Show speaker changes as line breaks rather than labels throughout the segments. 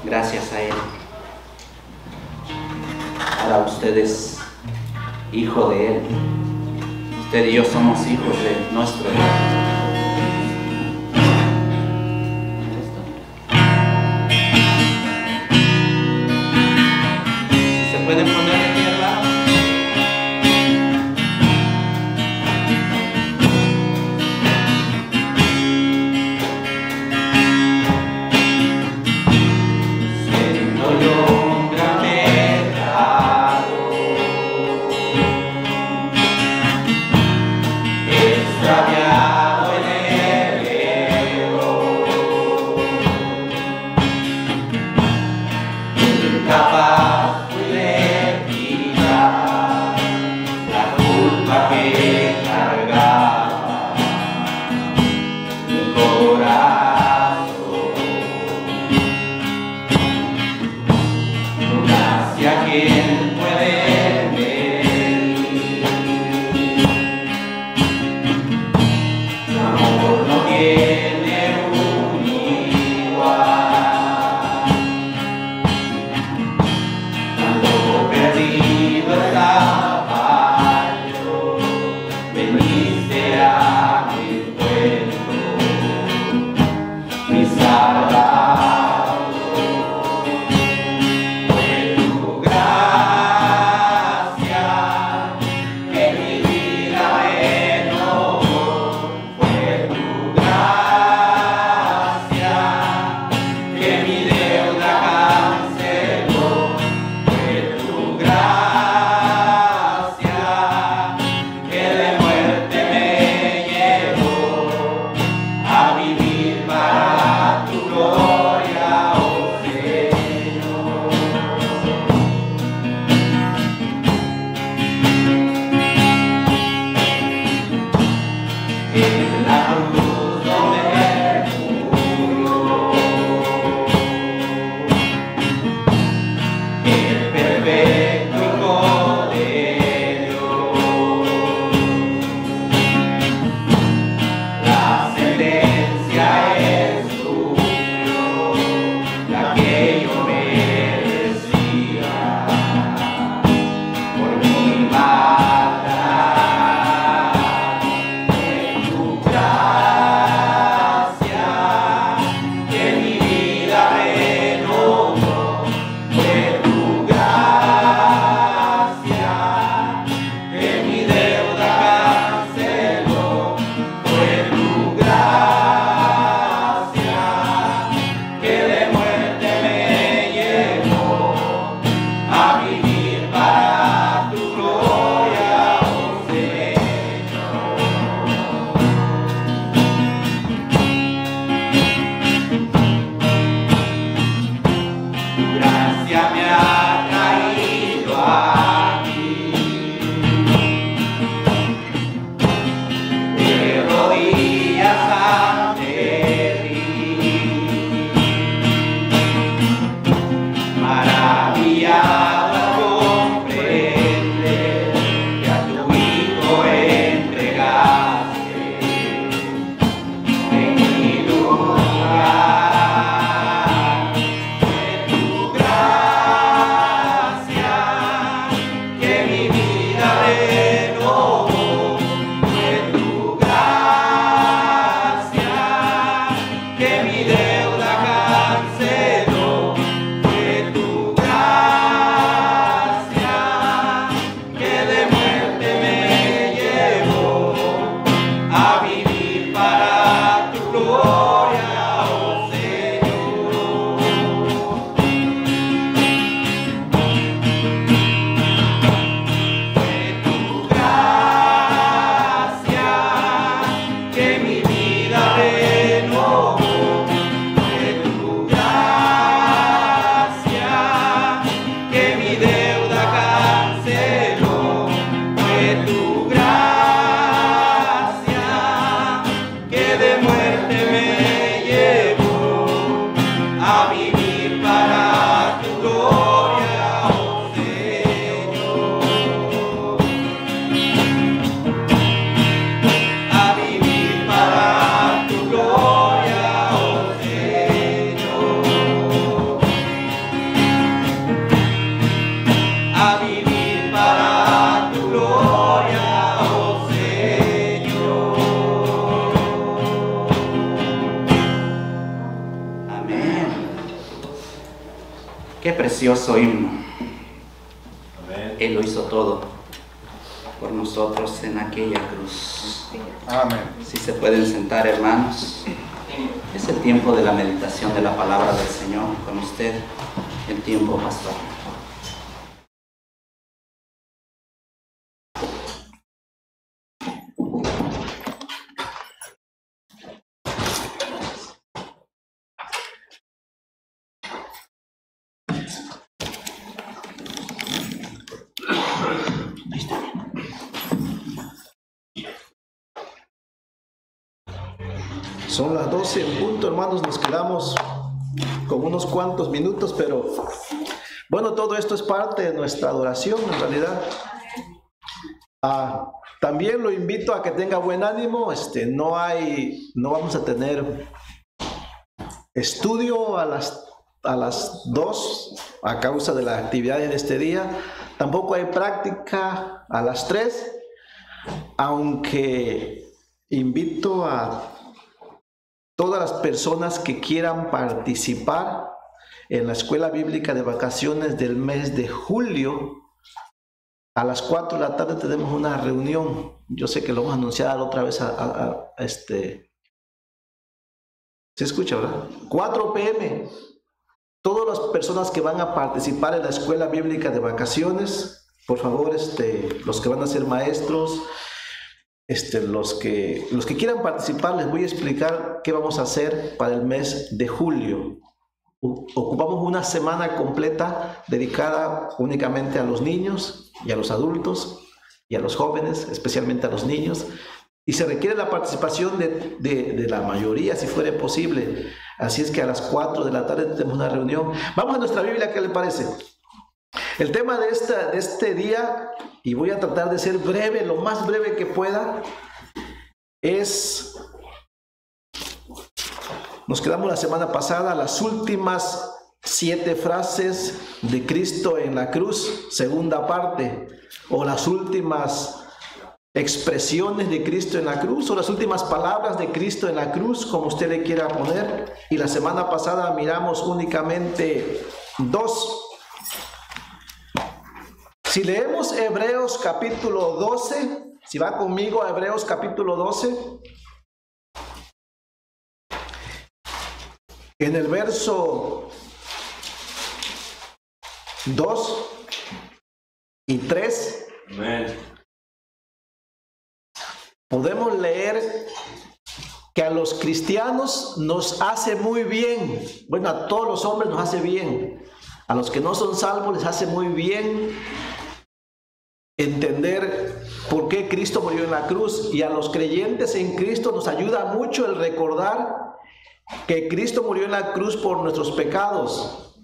gracias a Él. Ahora usted es hijo de Él. Usted y yo somos hijos de nuestro Dios. ¿Se pueden poner de pie, hermano? Siendo yo un gran pecador, extraviado en el error, incapaz fui de quitar la culpa que cargaba mi corazón. Gracias a quien puede venir, tu amor no tiene un igual. Cuando perdido estaba yo, veniste a mi encuentro, mi Salvador. Fue tu gracia que mi vida renovó, fue tu gracia que mi deuda canceló, fue tu gracia que de muerte me llevó a vivir para tu gloria, oh Señor. En la cruz donde murió el perfecto Hijo de Dios, la sentencia Él sufrió, la que yo merecía por mi maldad. Tu gracia Qué precioso himno.
Amén.
Él lo hizo todo por nosotros en aquella cruz.
Amén.
Si se pueden sentar, hermanos. Es el tiempo de la meditación de la palabra del Señor con usted, el tiempo pastor.
Son las 12 en punto, hermanos, nos quedamos con unos cuantos minutos, pero bueno, todo esto es parte de nuestra adoración en realidad. También lo invito a que tenga buen ánimo. No vamos a tener estudio a las 2 a causa de las actividades de este día. Tampoco hay práctica a las 3, aunque invito a todas las personas que quieran participar en la escuela bíblica de vacaciones del mes de julio. A las 4 de la tarde tenemos una reunión. Yo sé que lo vamos a anunciar otra vez ¿se escucha, verdad? 4 p.m. Todas las personas que van a participar en la escuela bíblica de vacaciones, por favor, los que van a ser maestros, los que quieran participar, les voy a explicar qué vamos a hacer para el mes de julio. Ocupamos una semana completa dedicada únicamente a los niños y a los adultos y a los jóvenes, especialmente a los niños, y se requiere la participación de la mayoría, si fuera posible. Así es que a las 4 de la tarde tenemos una reunión. Vamos a nuestra Biblia, ¿qué le parece? El tema de este día, y voy a tratar de ser breve, lo más breve que pueda, nos quedamos la semana pasada, las últimas 7 frases de Cristo en la cruz, segunda parte, o las últimas expresiones de Cristo en la cruz, o las últimas palabras de Cristo en la cruz, como usted le quiera poner. Y la semana pasada miramos únicamente 2. Si leemos Hebreos capítulo 12, si va conmigo a Hebreos capítulo 12, en el verso 2 y 3,
Amén.
podemos leer que a los cristianos nos hace muy bien, bueno, a todos los hombres nos hace bien, a los que no son salvos les hace muy bien entender por qué Cristo murió en la cruz, y a los creyentes en Cristo nos ayuda mucho el recordar que Cristo murió en la cruz por nuestros pecados,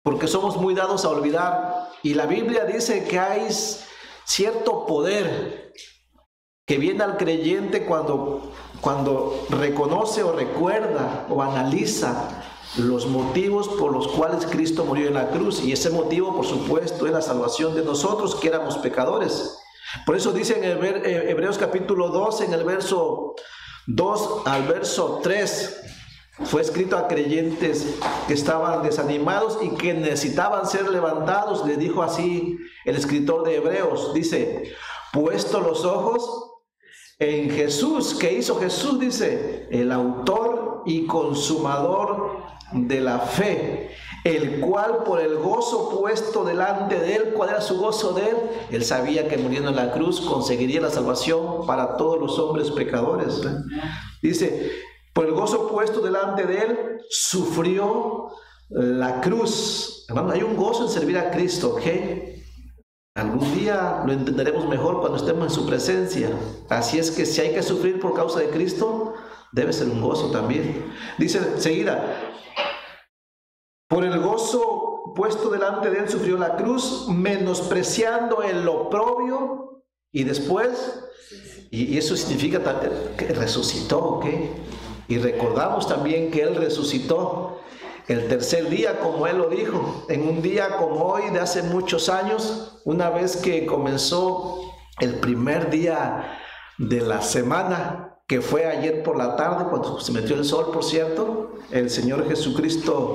porque somos muy dados a olvidar, y la Biblia dice que hay cierto poder que viene al creyente cuando reconoce o recuerda o analiza los motivos por los cuales Cristo murió en la cruz, y ese motivo, por supuesto, es la salvación de nosotros que éramos pecadores. Por eso dice en Hebreos capítulo 12, en el verso 2 al verso 3, fue escrito a creyentes que estaban desanimados y que necesitaban ser levantados. Le dijo así el escritor de Hebreos, dice: puesto los ojos en Jesús. ¿Qué hizo Jesús? Dice: el autor y consumador de la fe, el cual por el gozo puesto delante de él. ¿Cuál era su gozo de él? Él sabía que muriendo en la cruz conseguiría la salvación para todos los hombres pecadores. Dice: por el gozo puesto delante de él, sufrió la cruz. Hermano, hay un gozo en servir a Cristo, ¿ok? Algún día lo entenderemos mejor cuando estemos en su presencia. Así es que si hay que sufrir por causa de Cristo, debe ser un gozo también. Dice enseguida: por el gozo puesto delante de él sufrió la cruz, menospreciando el oprobio. Y después, y eso significa que resucitó, ¿ok? Y recordamos también que él resucitó el tercer día, como él lo dijo, en un día como hoy de hace muchos años, una vez que comenzó el primer día de la semana. que fue ayer por la tarde, cuando se metió el sol, por cierto. El Señor Jesucristo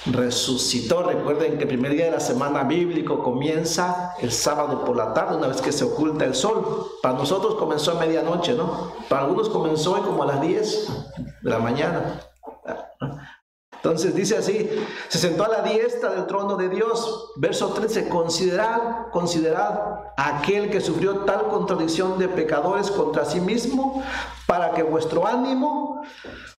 resucitó. Recuerden que el primer día de la semana bíblico comienza el sábado por la tarde, una vez que se oculta el sol. Para nosotros comenzó a medianoche, ¿no? Para algunos comenzó hoy como a las 10 de la mañana. Entonces dice así: se sentó a la diestra del trono de Dios. Verso 13: considerad a aquel que sufrió tal contradicción de pecadores contra sí mismo, para que vuestro ánimo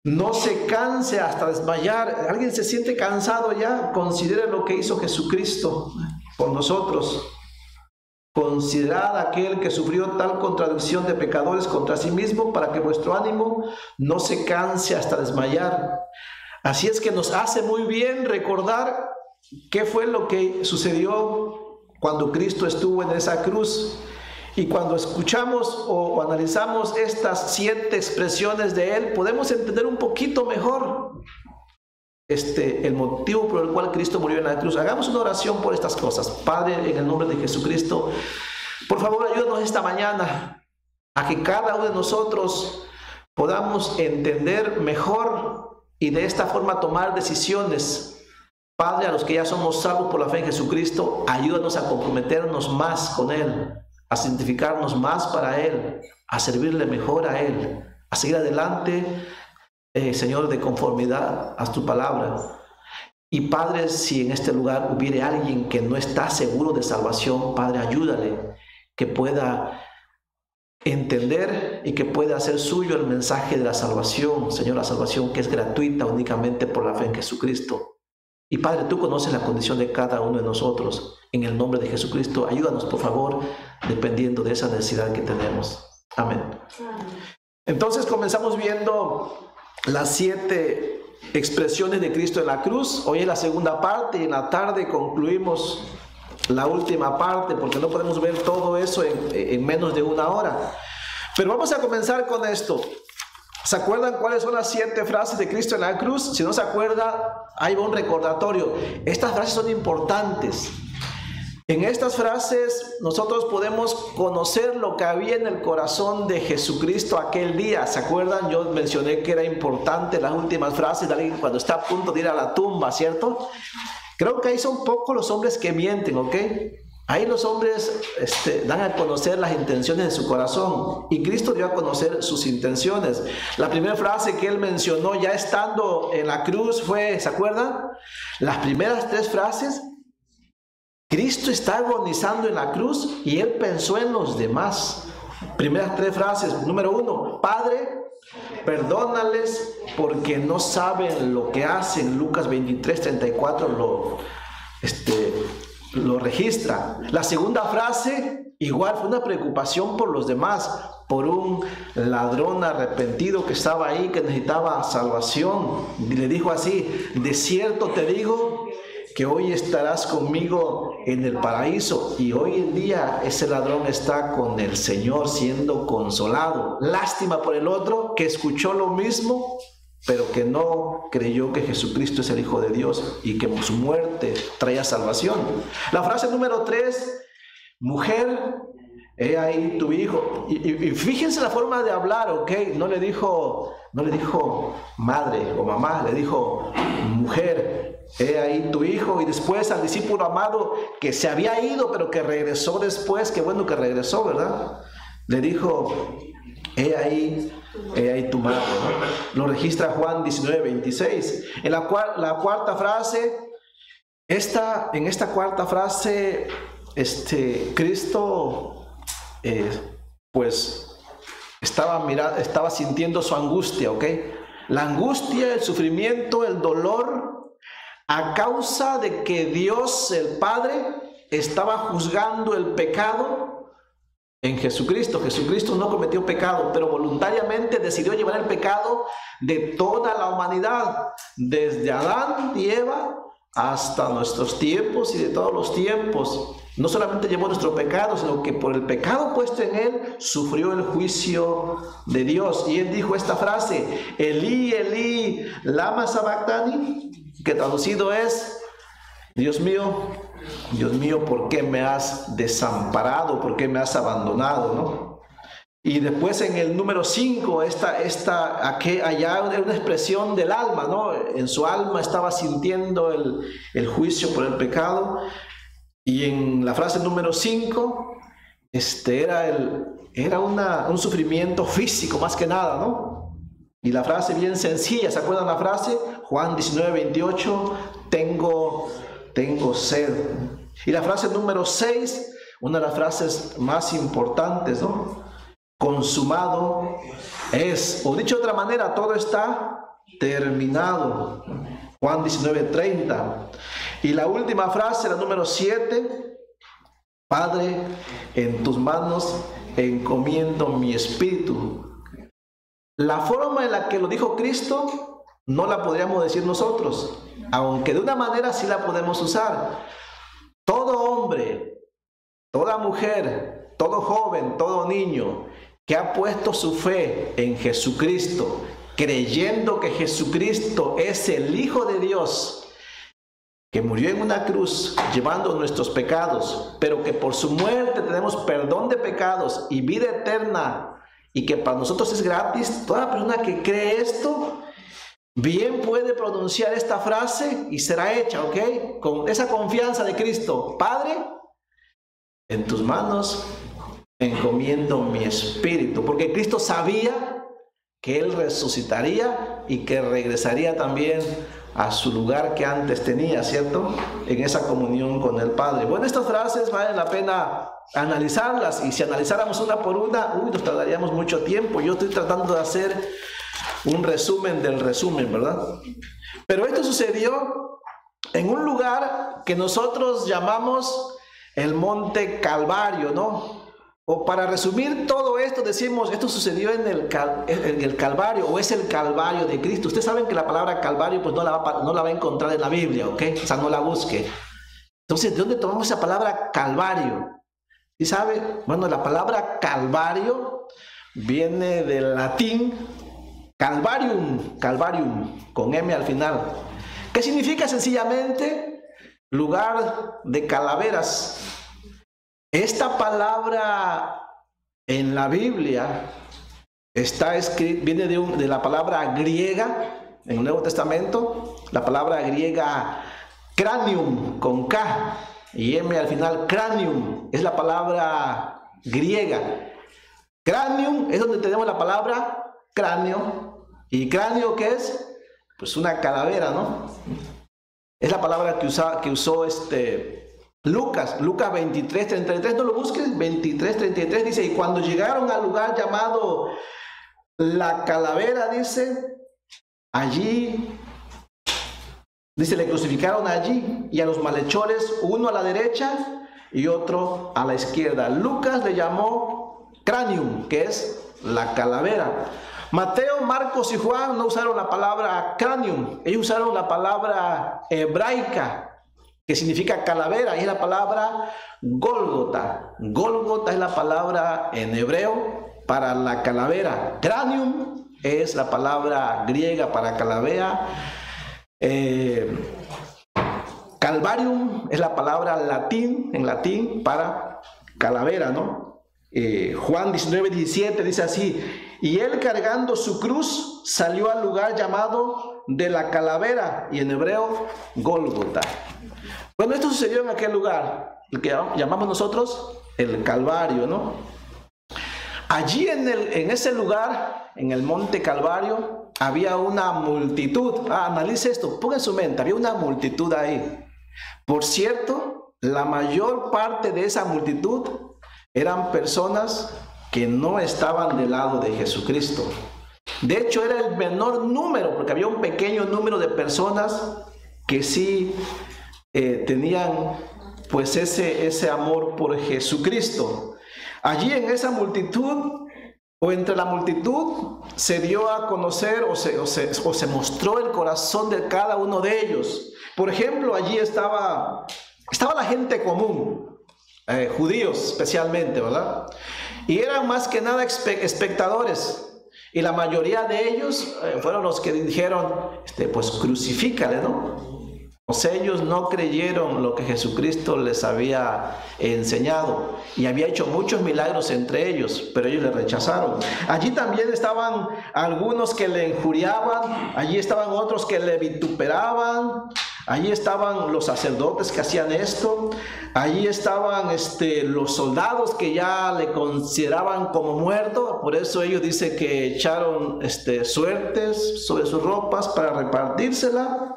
no se canse hasta desmayar. ¿Alguien se siente cansado ya? Considere lo que hizo Jesucristo por nosotros. Considerad a aquel que sufrió tal contradicción de pecadores contra sí mismo, para que vuestro ánimo no se canse hasta desmayar. Así es que nos hace muy bien recordar qué fue lo que sucedió cuando Cristo estuvo en esa cruz. Y cuando escuchamos o analizamos estas 7 expresiones de Él, podemos entender un poquito mejor el motivo por el cual Cristo murió en la cruz. Hagamos una oración por estas cosas. Padre, en el nombre de Jesucristo, por favor, ayúdanos esta mañana a que cada uno de nosotros podamos entender mejor y de esta forma tomar decisiones. Padre, a los que ya somos salvos por la fe en Jesucristo, ayúdanos a comprometernos más con Él, a santificarnos más para Él, a servirle mejor a Él, a seguir adelante, Señor, de conformidad a tu palabra. Y Padre, si en este lugar hubiere alguien que no está seguro de salvación, Padre, ayúdale, que pueda entender y que pueda hacer suyo el mensaje de la salvación, Señor, la salvación que es gratuita únicamente por la fe en Jesucristo. Y Padre, tú conoces la condición de cada uno de nosotros. En el nombre de Jesucristo, ayúdanos, por favor, dependiendo de esa necesidad que tenemos. Amén. Entonces comenzamos viendo las 7 expresiones de Cristo en la cruz. Hoy es la segunda parte y en la tarde concluimos la última parte, porque no podemos ver todo eso en menos de 1 hora. Pero vamos a comenzar con esto. ¿Se acuerdan cuáles son las 7 frases de Cristo en la cruz? Si no se acuerda, ahí va un recordatorio. Estas frases son importantes. En estas frases nosotros podemos conocer lo que había en el corazón de Jesucristo aquel día. ¿Se acuerdan? Yo mencioné que era importante las últimas frases de alguien cuando está a punto de ir a la tumba, ¿cierto? Creo que ahí son pocos los hombres que mienten, ¿ok? Ahí los hombres dan a conocer las intenciones de su corazón, y Cristo dio a conocer sus intenciones. La primera frase que Él mencionó ya estando en la cruz fue, ¿se acuerdan? Las primeras 3 frases, Cristo está agonizando en la cruz y Él pensó en los demás. Primeras 3 frases. Número 1, Padre, perdónales porque no saben lo que hacen. Lucas 23:34 lo registra. La segunda frase, igual, fue una preocupación por los demás, por un ladrón arrepentido que estaba ahí, que necesitaba salvación. Y le dijo así: de cierto te digo que hoy estarás conmigo en el paraíso. Y hoy en día ese ladrón está con el Señor siendo consolado. Lástima por el otro que escuchó lo mismo, pero que no creyó que Jesucristo es el Hijo de Dios y que su muerte traía salvación. La frase número 3, mujer, he ahí tu hijo. Y fíjense la forma de hablar, ¿ok? No le dijo madre o mamá, le dijo mujer, he ahí tu hijo. Y después al discípulo amado que se había ido pero que regresó después, qué bueno que regresó, ¿verdad? Le dijo, he ahí tu madre, ¿no? Lo registra Juan 19:26. En la cuarta frase, en esta cuarta frase, Cristo pues estaba sintiendo su angustia, ¿ok? La angustia, el sufrimiento, el dolor, a causa de que Dios, el Padre, estaba juzgando el pecado en Jesucristo. Jesucristo no cometió pecado, pero voluntariamente decidió llevar el pecado de toda la humanidad, desde Adán y Eva hasta nuestros tiempos y de todos los tiempos. No solamente llevó nuestro pecado, sino que por el pecado puesto en Él, sufrió el juicio de Dios. Y Él dijo esta frase, Elí, Elí, lama sabactani, que traducido es, Dios mío, ¿por qué me has desamparado? ¿Por qué me has abandonado? ¿No? Y después en el número 5, allá es una expresión del alma, ¿no? En su alma estaba sintiendo el juicio por el pecado. Y en la frase número 5, era un sufrimiento físico más que nada, ¿no? Y la frase bien sencilla, ¿se acuerdan la frase? Juan 19:28, tengo sed. Y la frase número 6, una de las frases más importantes, ¿no? Consumado es, o dicho de otra manera, todo está terminado. Juan 19:30. Y la última frase, la número 7, Padre, en tus manos encomiendo mi espíritu. La forma en la que lo dijo Cristo no la podríamos decir nosotros, aunque de una manera sí la podemos usar. Todo hombre, toda mujer, todo joven, todo niño que ha puesto su fe en Jesucristo, creyendo que Jesucristo es el Hijo de Dios, que murió en una cruz llevando nuestros pecados, pero que por su muerte tenemos perdón de pecados y vida eterna, y que para nosotros es gratis. Toda persona que cree esto bien puede pronunciar esta frase y será hecha, ¿ok? Con esa confianza de Cristo. Padre, en tus manos encomiendo mi espíritu, porque Cristo sabía que Él resucitaría y que regresaría también a su lugar que antes tenía, ¿cierto? En esa comunión con el Padre. Bueno, estas frases vale la pena analizarlas, y si analizáramos una por una, nos tardaríamos mucho tiempo. Yo estoy tratando de hacer un resumen del resumen, ¿verdad? Pero esto sucedió en un lugar que nosotros llamamos el Monte Calvario, ¿no? O para resumir todo esto, decimos, esto sucedió en el Calvario, o es el Calvario de Cristo. Ustedes saben que la palabra Calvario pues no la va a encontrar en la Biblia, ¿ok? O sea, no la busque. Entonces, ¿de dónde tomamos esa palabra Calvario? ¿Sí sabe? Bueno, la palabra Calvario viene del latín Calvarium, con M al final. ¿Qué significa? Sencillamente, lugar de calaveras. Esta palabra en la Biblia está escrita, viene de la palabra griega en el Nuevo Testamento, la palabra griega cranium con K y M al final. Cranium es la palabra griega. Cranium es donde tenemos la palabra cráneo. ¿Y cráneo qué es? Pues una calavera, ¿no? Es la palabra que usó Lucas 23:33, no lo busques, 23:33 dice, y cuando llegaron al lugar llamado la calavera, dice, allí, dice, le crucificaron allí, y a los malhechores, uno a la derecha y otro a la izquierda. Lucas le llamó cranium, que es la calavera. Mateo, Marcos y Juan no usaron la palabra cranium, ellos usaron la palabra hebraica, que significa calavera, y es la palabra Gólgota. Gólgota es la palabra en hebreo para la calavera. Cranium es la palabra griega para calavera. Calvarium es la palabra en latín para calavera, ¿no? Juan 19:17 dice así, y él cargando su cruz salió al lugar llamado de la calavera, y en hebreo Gólgota. Bueno, esto sucedió en aquel lugar, el que llamamos nosotros el Calvario, ¿no? Allí en ese lugar, en el Monte Calvario, había una multitud. Analice esto, ponga en su mente, había una multitud ahí. Por cierto, la mayor parte de esa multitud eran personas que no estaban del lado de Jesucristo. De hecho, era el menor número, porque había un pequeño número de personas que sí tenían pues ese amor por Jesucristo. Allí en esa multitud, o entre la multitud, se dio a conocer o se mostró el corazón de cada uno de ellos. Por ejemplo, allí estaba la gente común, judíos especialmente, ¿verdad? Y eran más que nada espectadores, y la mayoría de ellos fueron los que dijeron, pues crucifícale, ¿no? ellos no creyeron lo que Jesucristo les había enseñado y había hecho muchos milagros entre ellos, pero ellos le rechazaron. Allí también estaban algunos que le injuriaban, allí estaban otros que le vituperaban, allí estaban los sacerdotes que hacían esto, allí estaban los soldados que ya le consideraban como muerto, por eso ellos dicen que echaron suertes sobre sus ropas para repartírsela.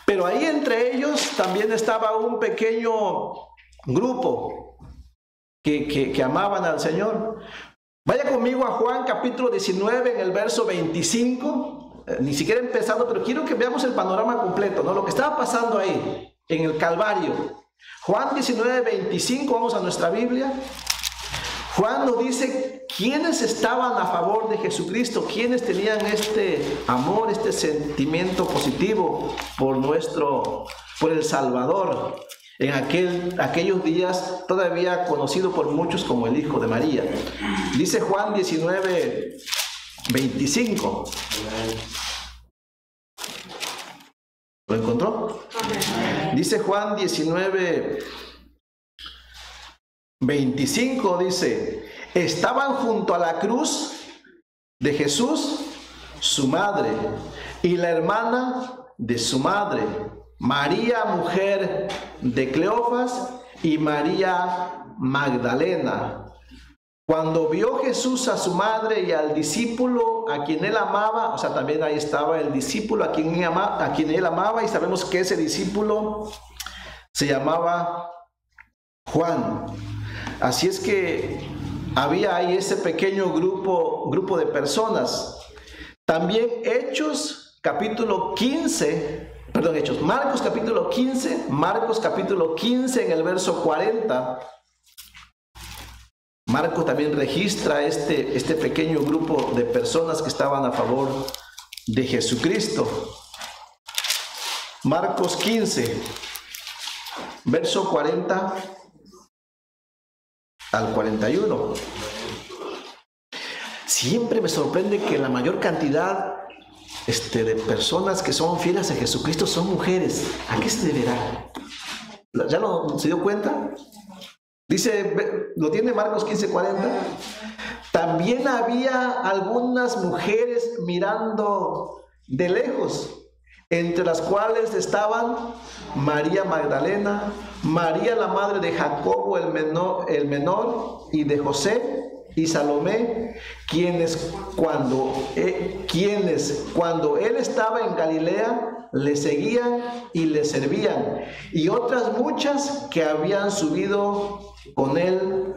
Pero ahí entre ellos también estaba un pequeño grupo que amaban al Señor. Vaya conmigo a Juan capítulo 19 en el verso 25. Ni siquiera he empezado, pero quiero que veamos el panorama completo, ¿no? Lo que estaba pasando ahí, en el Calvario. Juan 19, 25, vamos a nuestra Biblia. Juan nos dice quiénes estaban a favor de Jesucristo, quiénes tenían este amor, este sentimiento positivo por el Salvador, en aquellos días todavía conocido por muchos como el Hijo de María. Dice Juan 19, 25. ¿Lo encontró? Dice Juan 19, 25, dice: estaban junto a la cruz de Jesús su madre y la hermana de su madre, María, mujer de Cleofas, y María Magdalena. Cuando vio Jesús a su madre y al discípulo a quien él amaba, o sea, también ahí estaba el discípulo a quien él amaba, y sabemos que ese discípulo se llamaba Juan. Así es que había ahí ese pequeño grupo de personas. También Marcos capítulo 15 en el verso 40. Marcos también registra este pequeño grupo de personas que estaban a favor de Jesucristo. Marcos 15, verso 40 al 41. Siempre me sorprende que la mayor cantidad de personas que son fieles a Jesucristo son mujeres. ¿A qué se deberá? ¿Ya se dio cuenta? Dice, ¿lo tiene Marcos 15:40? También había algunas mujeres mirando de lejos, entre las cuales estaban María Magdalena, María la madre de Jacobo el menor y de José, y Salomé, quienes cuando él estaba en Galilea le seguían y le servían, y otras muchas que habían subido con él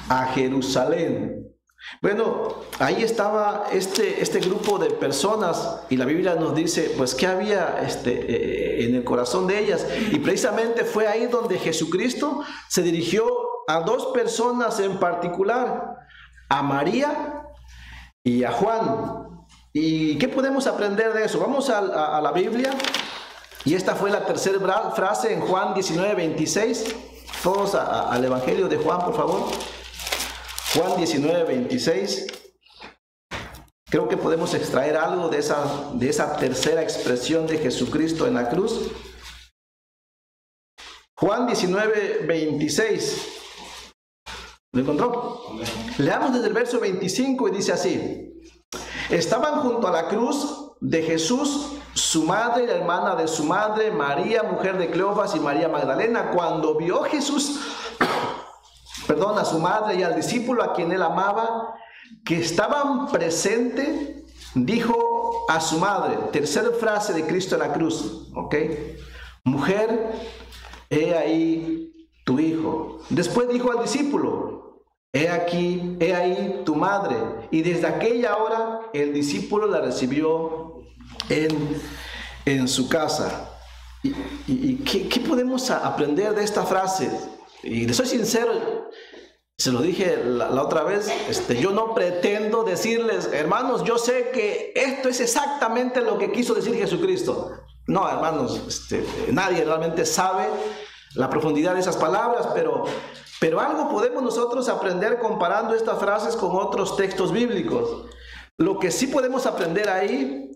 a Jerusalén. Bueno, ahí estaba este grupo de personas, y la Biblia nos dice pues que había en el corazón de ellas, y precisamente fue ahí donde Jesucristo se dirigió a dos personas en particular, a María y a Juan. ¿Y qué podemos aprender de eso? Vamos a la Biblia, y esta fue la tercera frase en Juan 19:26. Todos al Evangelio de Juan, por favor. Juan 19:26. Creo que podemos extraer algo de esa tercera expresión de Jesucristo en la cruz. Juan 19:26. ¿Lo encontró? Leamos desde el verso 25 y dice así: estaban junto a la cruz de Jesús su madre y la hermana de su madre, María, mujer de Cleofas, y María Magdalena. Cuando vio Jesús a su madre y al discípulo a quien él amaba, que estaban presentes, dijo a su madre, tercera frase de Cristo en la cruz, ¿ok? Mujer, he ahí tu hijo. Después dijo al discípulo, he ahí tu madre. Y desde aquella hora el discípulo la recibió en su casa. ¿Y qué podemos aprender de esta frase? Y le soy sincero, se lo dije la otra vez, yo no pretendo decirles, hermanos, yo sé que esto es exactamente lo que quiso decir Jesucristo. No, hermanos, nadie realmente sabe la profundidad de esas palabras, pero algo podemos nosotros aprender comparando estas frases con otros textos bíblicos. Lo que sí podemos aprender ahí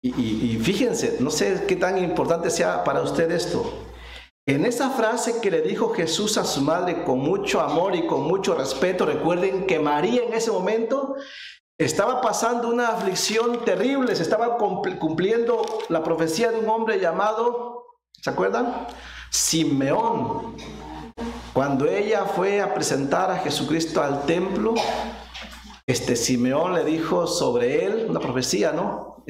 Y fíjense, no sé qué tan importante sea para usted esto. En esa frase que le dijo Jesús a su madre con mucho amor y con mucho respeto, recuerden que María en ese momento estaba pasando una aflicción terrible, se estaba cumpliendo la profecía de un hombre llamado, ¿se acuerdan? Simeón. Cuando ella fue a presentar a Jesucristo al templo, Simeón le dijo sobre él, una profecía, ¿no?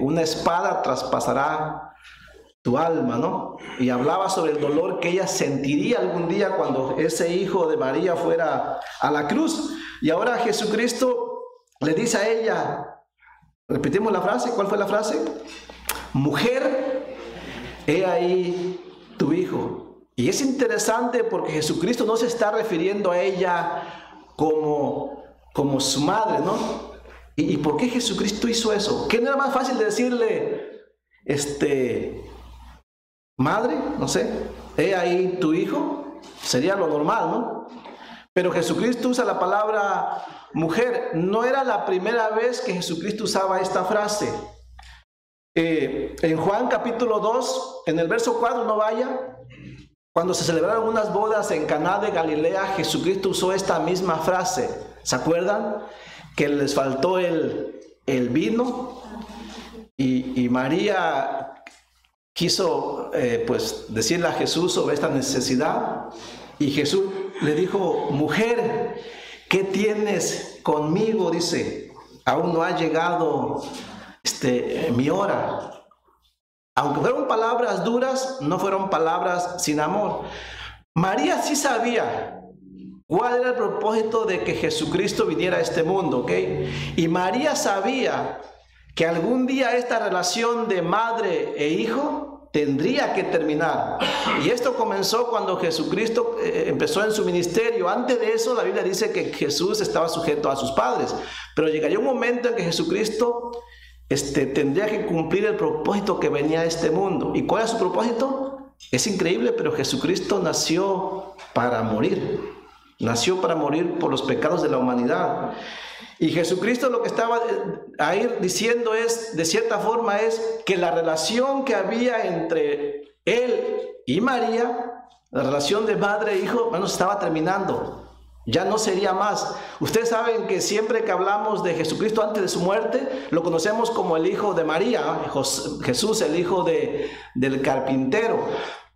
Una espada traspasará tu alma, ¿no? Y hablaba sobre el dolor que ella sentiría algún día cuando ese hijo de María fuera a la cruz. Y ahora Jesucristo le dice a ella, repetimos la frase, ¿cuál fue la frase? Mujer, he ahí tu hijo. Y es interesante porque Jesucristo no se está refiriendo a ella como su madre, ¿no? ¿Y por qué Jesucristo hizo eso? ¿Qué no era más fácil de decirle, madre, no sé, he ahí tu hijo? Sería lo normal, ¿no? Pero Jesucristo usa la palabra mujer. No era la primera vez que Jesucristo usaba esta frase. En Juan capítulo 2, en el verso 4, no vaya, cuando se celebraron unas bodas en Caná de Galilea, Jesucristo usó esta misma frase. ¿Se acuerdan? Que les faltó el vino y María quiso pues decirle a Jesús sobre esta necesidad, y Jesús le dijo, mujer, ¿qué tienes conmigo? Dice, aún no ha llegado mi hora. Aunque fueron palabras duras, no fueron palabras sin amor. María sí sabía cuál era el propósito de que Jesucristo viniera a este mundo, ¿ok? Y María sabía que algún día esta relación de madre e hijo tendría que terminar. Y esto comenzó cuando Jesucristo empezó en su ministerio. Antes de eso, la Biblia dice que Jesús estaba sujeto a sus padres. Pero llegaría un momento en que Jesucristo tendría que cumplir el propósito que venía a este mundo. ¿Y cuál es su propósito? Es increíble, pero Jesucristo nació para morir. Nació para morir por los pecados de la humanidad. Y Jesucristo lo que estaba ahí diciendo es, de cierta forma, es que la relación que había entre él y María, la relación de madre e hijo, bueno, estaba terminando. Ya no sería más. Ustedes saben que siempre que hablamos de Jesucristo antes de su muerte, lo conocemos como el hijo de María, Jesús, el hijo del carpintero.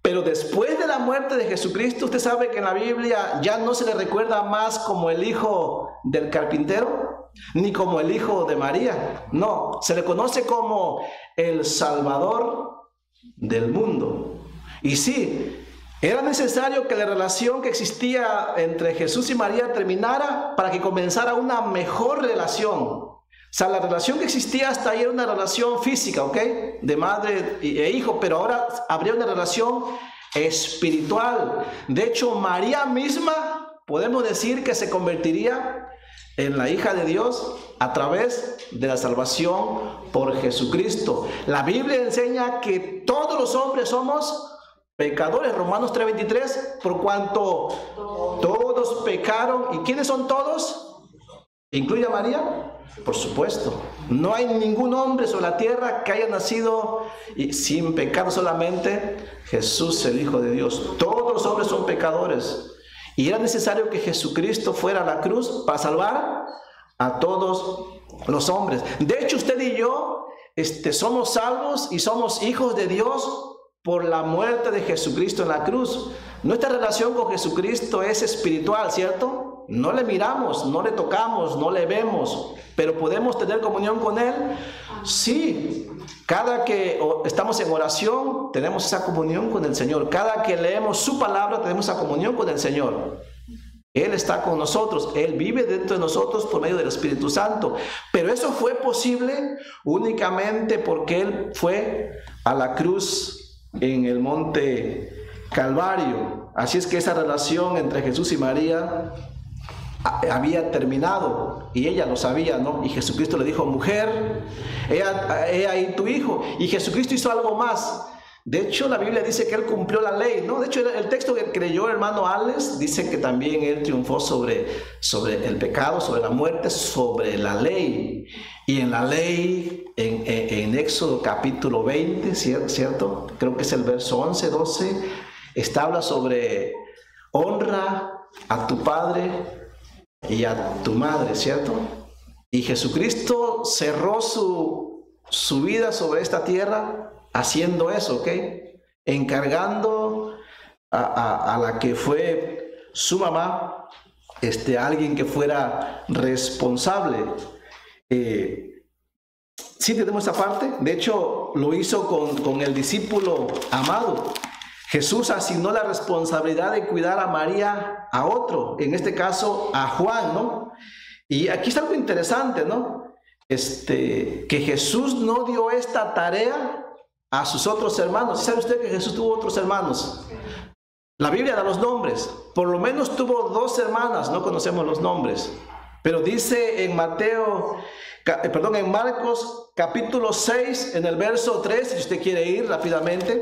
Pero después de la muerte de Jesucristo, usted sabe que en la Biblia ya no se le recuerda más como el hijo del carpintero, ni como el hijo de María. No, se le conoce como el Salvador del mundo. Y sí, era necesario que la relación que existía entre Jesús y María terminara para que comenzara una mejor relación. O sea, la relación que existía hasta ahí era una relación física, ¿ok? De madre e hijo, pero ahora habría una relación espiritual. De hecho, María misma, podemos decir que se convertiría en la hija de Dios a través de la salvación por Jesucristo. La Biblia enseña que todos los hombres somos pecadores, Romanos 3:23, por cuanto todos pecaron. ¿Y quiénes son todos? ¿Incluye a María? Por supuesto. No hay ningún hombre sobre la tierra que haya nacido sin pecado, solamente Jesús, el Hijo de Dios. Todos los hombres son pecadores. Y era necesario que Jesucristo fuera a la cruz para salvar a todos los hombres. De hecho, usted y yo somos salvos y somos hijos de Dios por la muerte de Jesucristo en la cruz. Nuestra relación con Jesucristo es espiritual, ¿cierto? No le miramos, no le tocamos, no le vemos, pero ¿podemos tener comunión con Él? Sí. Cada que estamos en oración, tenemos esa comunión con el Señor. Cada que leemos su palabra, tenemos esa comunión con el Señor. Él está con nosotros, Él vive dentro de nosotros por medio del Espíritu Santo. Pero eso fue posible únicamente porque Él fue a la cruz en el monte Calvario. Así es que esa relación entre Jesús y María había terminado y ella lo sabía, ¿no? Y Jesucristo le dijo, mujer, he ahí tu hijo. Y Jesucristo hizo algo más. De hecho, la Biblia dice que él cumplió la ley, ¿no? De hecho, el texto que creyó el hermano Alex dice que también él triunfó sobre el pecado, sobre la muerte, sobre la ley. Y en la ley, en Éxodo capítulo 20, ¿cierto? Creo que es el verso 11, 12, habla sobre honra a tu padre y a tu madre, ¿cierto? Y Jesucristo cerró su vida sobre esta tierra haciendo eso, ¿ok? Encargando a la que fue su mamá, alguien que fuera responsable. Sí tenemos esta parte. De hecho, lo hizo con el discípulo amado. Jesús asignó la responsabilidad de cuidar a María a otro, en este caso a Juan, ¿no? Y aquí está algo interesante, ¿no? Que Jesús no dio esta tarea a sus otros hermanos. ¿Sabe usted que Jesús tuvo otros hermanos? La Biblia da los nombres. Por lo menos tuvo 2 hermanas, no conocemos los nombres. Pero dice en Marcos capítulo 6, en el verso 3, si usted quiere ir rápidamente,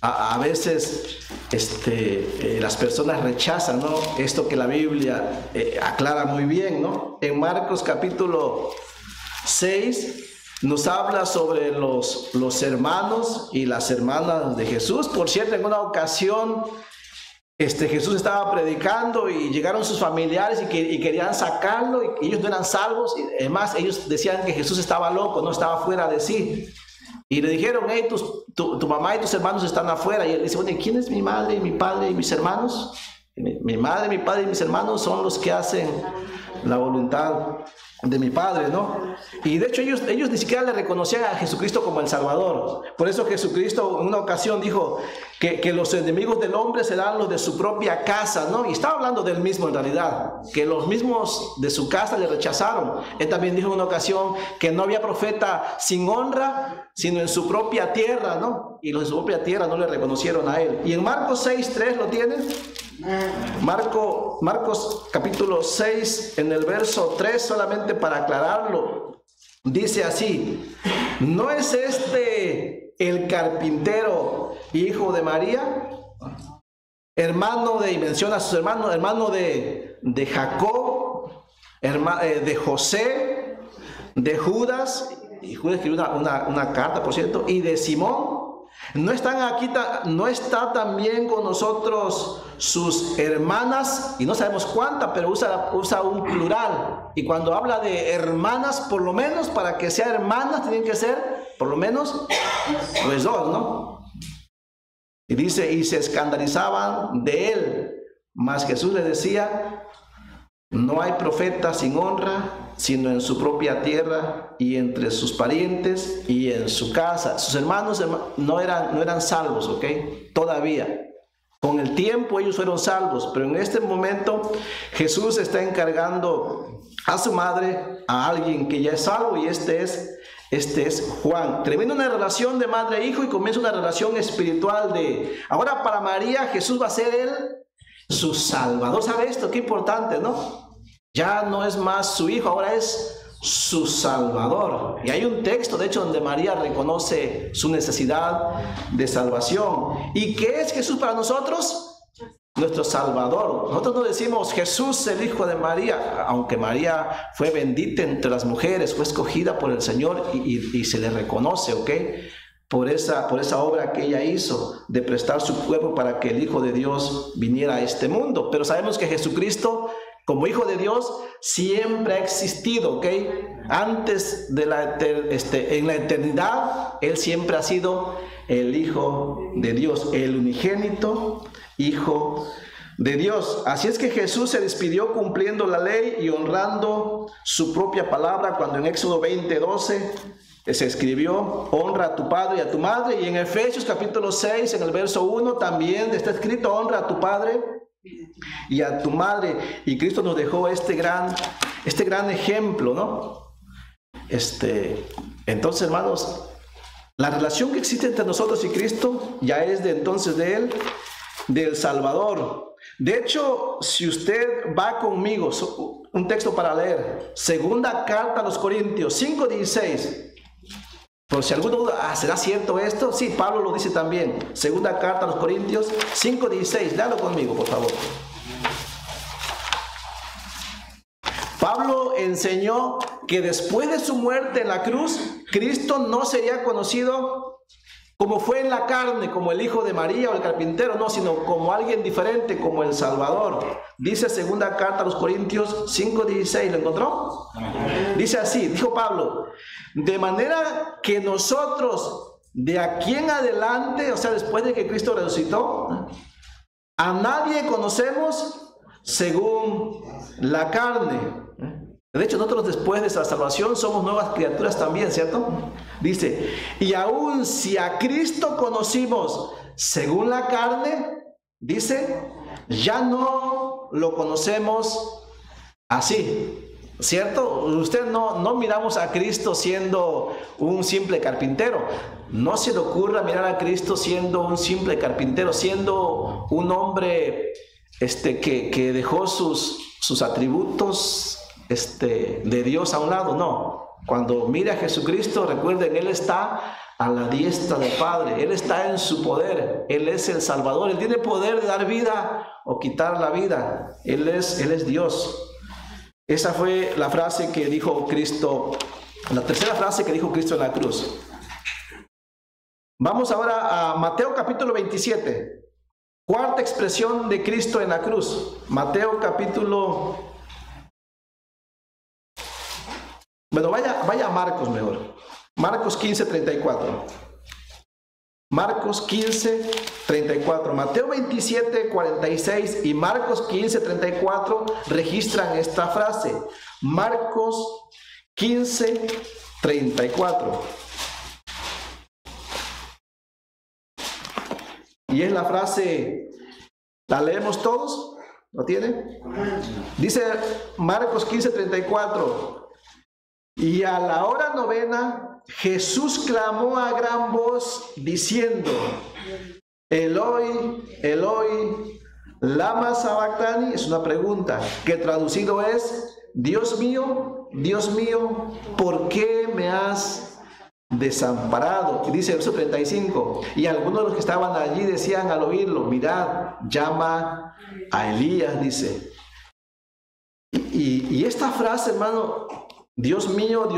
a veces las personas rechazan, ¿no? Esto que la Biblia aclara muy bien, ¿no? En Marcos capítulo 6 nos habla sobre los hermanos y las hermanas de Jesús. Por cierto, en una ocasión Jesús estaba predicando y llegaron sus familiares y querían sacarlo, y ellos no eran salvos. Y además ellos decían que Jesús estaba loco, no estaba fuera de sí. Y le dijeron: hey, tu mamá y tus hermanos están afuera. Y él dice: bueno, ¿quién es mi madre, mi padre y mis hermanos? Mi madre, mi padre y mis hermanos son los que hacen la voluntad de mi Padre, ¿no? Y de hecho ellos ni siquiera le reconocían a Jesucristo como el Salvador. Por eso Jesucristo en una ocasión dijo que los enemigos del hombre serán los de su propia casa, ¿no? Y estaba hablando del mismo en realidad, que los mismos de su casa le rechazaron. Él también dijo en una ocasión que no había profeta sin honra, sino en su propia tierra, ¿no? Y los de su propia tierra no le reconocieron a él. Y en Marcos 6:3, ¿lo tienen? Marcos capítulo 6, en el verso 3, solamente para aclararlo, dice así: ¿no es el carpintero hijo de María, hermano y menciona a sus hermanos, hermano de Jacob, de José, de Judas, y Judas escribió una carta, por cierto, y de Simón? ¿No está también con nosotros sus hermanas? Y no sabemos cuántas, pero usa un plural. Y cuando habla de hermanas, por lo menos, para que sea hermanas, tienen que ser, por lo menos, pues 2, ¿no? Y dice: y se escandalizaban de él. Mas Jesús le decía: no hay profeta sin honra, sino en su propia tierra y entre sus parientes y en su casa. Sus hermanos no eran salvos, ¿ok? Todavía. Con el tiempo ellos fueron salvos, pero en este momento Jesús está encargando a su madre a alguien que ya es salvo, y este es Juan. Termina una relación de madre e hijo y comienza una relación espiritual ahora para María Jesús va a ser él su Salvador. ¿Sabe esto? Qué importante, ¿no? Ya no es más su hijo, ahora es su Salvador. Y hay un texto, de hecho, donde María reconoce su necesidad de salvación. ¿Y qué es Jesús para nosotros? Nuestro Salvador. Nosotros no decimos Jesús el hijo de María, aunque María fue bendita entre las mujeres, fue escogida por el Señor y se le reconoce, ¿ok? Por esa obra que ella hizo de prestar su cuerpo para que el Hijo de Dios viniera a este mundo. Pero sabemos que Jesucristo, como Hijo de Dios, siempre ha existido, ¿ok? Antes de en la eternidad, Él siempre ha sido el Hijo de Dios, el unigénito Hijo de Dios. Así es que Jesús se despidió cumpliendo la ley y honrando su propia palabra, cuando en Éxodo 20:12 se escribió: honra a tu padre y a tu madre. Y en Efesios capítulo 6, en el verso 1, también está escrito: honra a tu padre y a tu madre. Y Cristo nos dejó este gran ejemplo, ¿no? Entonces, hermanos, la relación que existe entre nosotros y Cristo ya es de entonces de Él, del Salvador. De hecho, si usted va conmigo, un texto para leer, segunda carta a los Corintios 5:16. Por si alguno duda, ¿será cierto esto? Sí, Pablo lo dice también. Segunda carta a los Corintios 5:16. Léalo conmigo, por favor. Pablo enseñó que después de su muerte en la cruz, Cristo no sería conocido como fue en la carne, como el hijo de María o el carpintero, no, sino como alguien diferente, como el Salvador. Dice segunda carta a los Corintios 5:16, ¿lo encontró? Dice así, dijo Pablo, de manera que nosotros de aquí en adelante, o sea, después de que Cristo resucitó, a nadie conocemos según la carne. De hecho, nosotros después de esa salvación somos nuevas criaturas también, ¿cierto? Dice, y aun si a Cristo conocimos según la carne, dice, ya no lo conocemos así, ¿cierto? Usted no miramos a Cristo siendo un simple carpintero. No se le ocurra mirar a Cristo siendo un simple carpintero, siendo un hombre que dejó sus atributos de Dios a un lado. No, cuando mire a Jesucristo, recuerden, Él está a la diestra del Padre, Él está en su poder, Él es el Salvador, Él tiene poder de dar vida o quitar la vida, Él es Dios. Esa fue la frase que dijo Cristo, la tercera frase que dijo Cristo en la cruz. Vamos ahora a Mateo capítulo 27, cuarta expresión de Cristo en la cruz. Mateo capítulo... Bueno, vaya a Marcos mejor. Marcos 15:34. Marcos 15:34. Mateo 27:46 y Marcos 15:34 registran esta frase. Marcos 15:34. Y es la frase, ¿la leemos todos? ¿Lo tienen? Dice Marcos 15:34. Y a la hora novena, Jesús clamó a gran voz diciendo, Eloi, Eloi, lama sabactani. Es una pregunta que traducido es, Dios mío, ¿por qué me has desamparado? Y dice el verso 35, y algunos de los que estaban allí decían al oírlo, mirad, llama a Elías, dice. Y esta frase, hermano, Dios mío,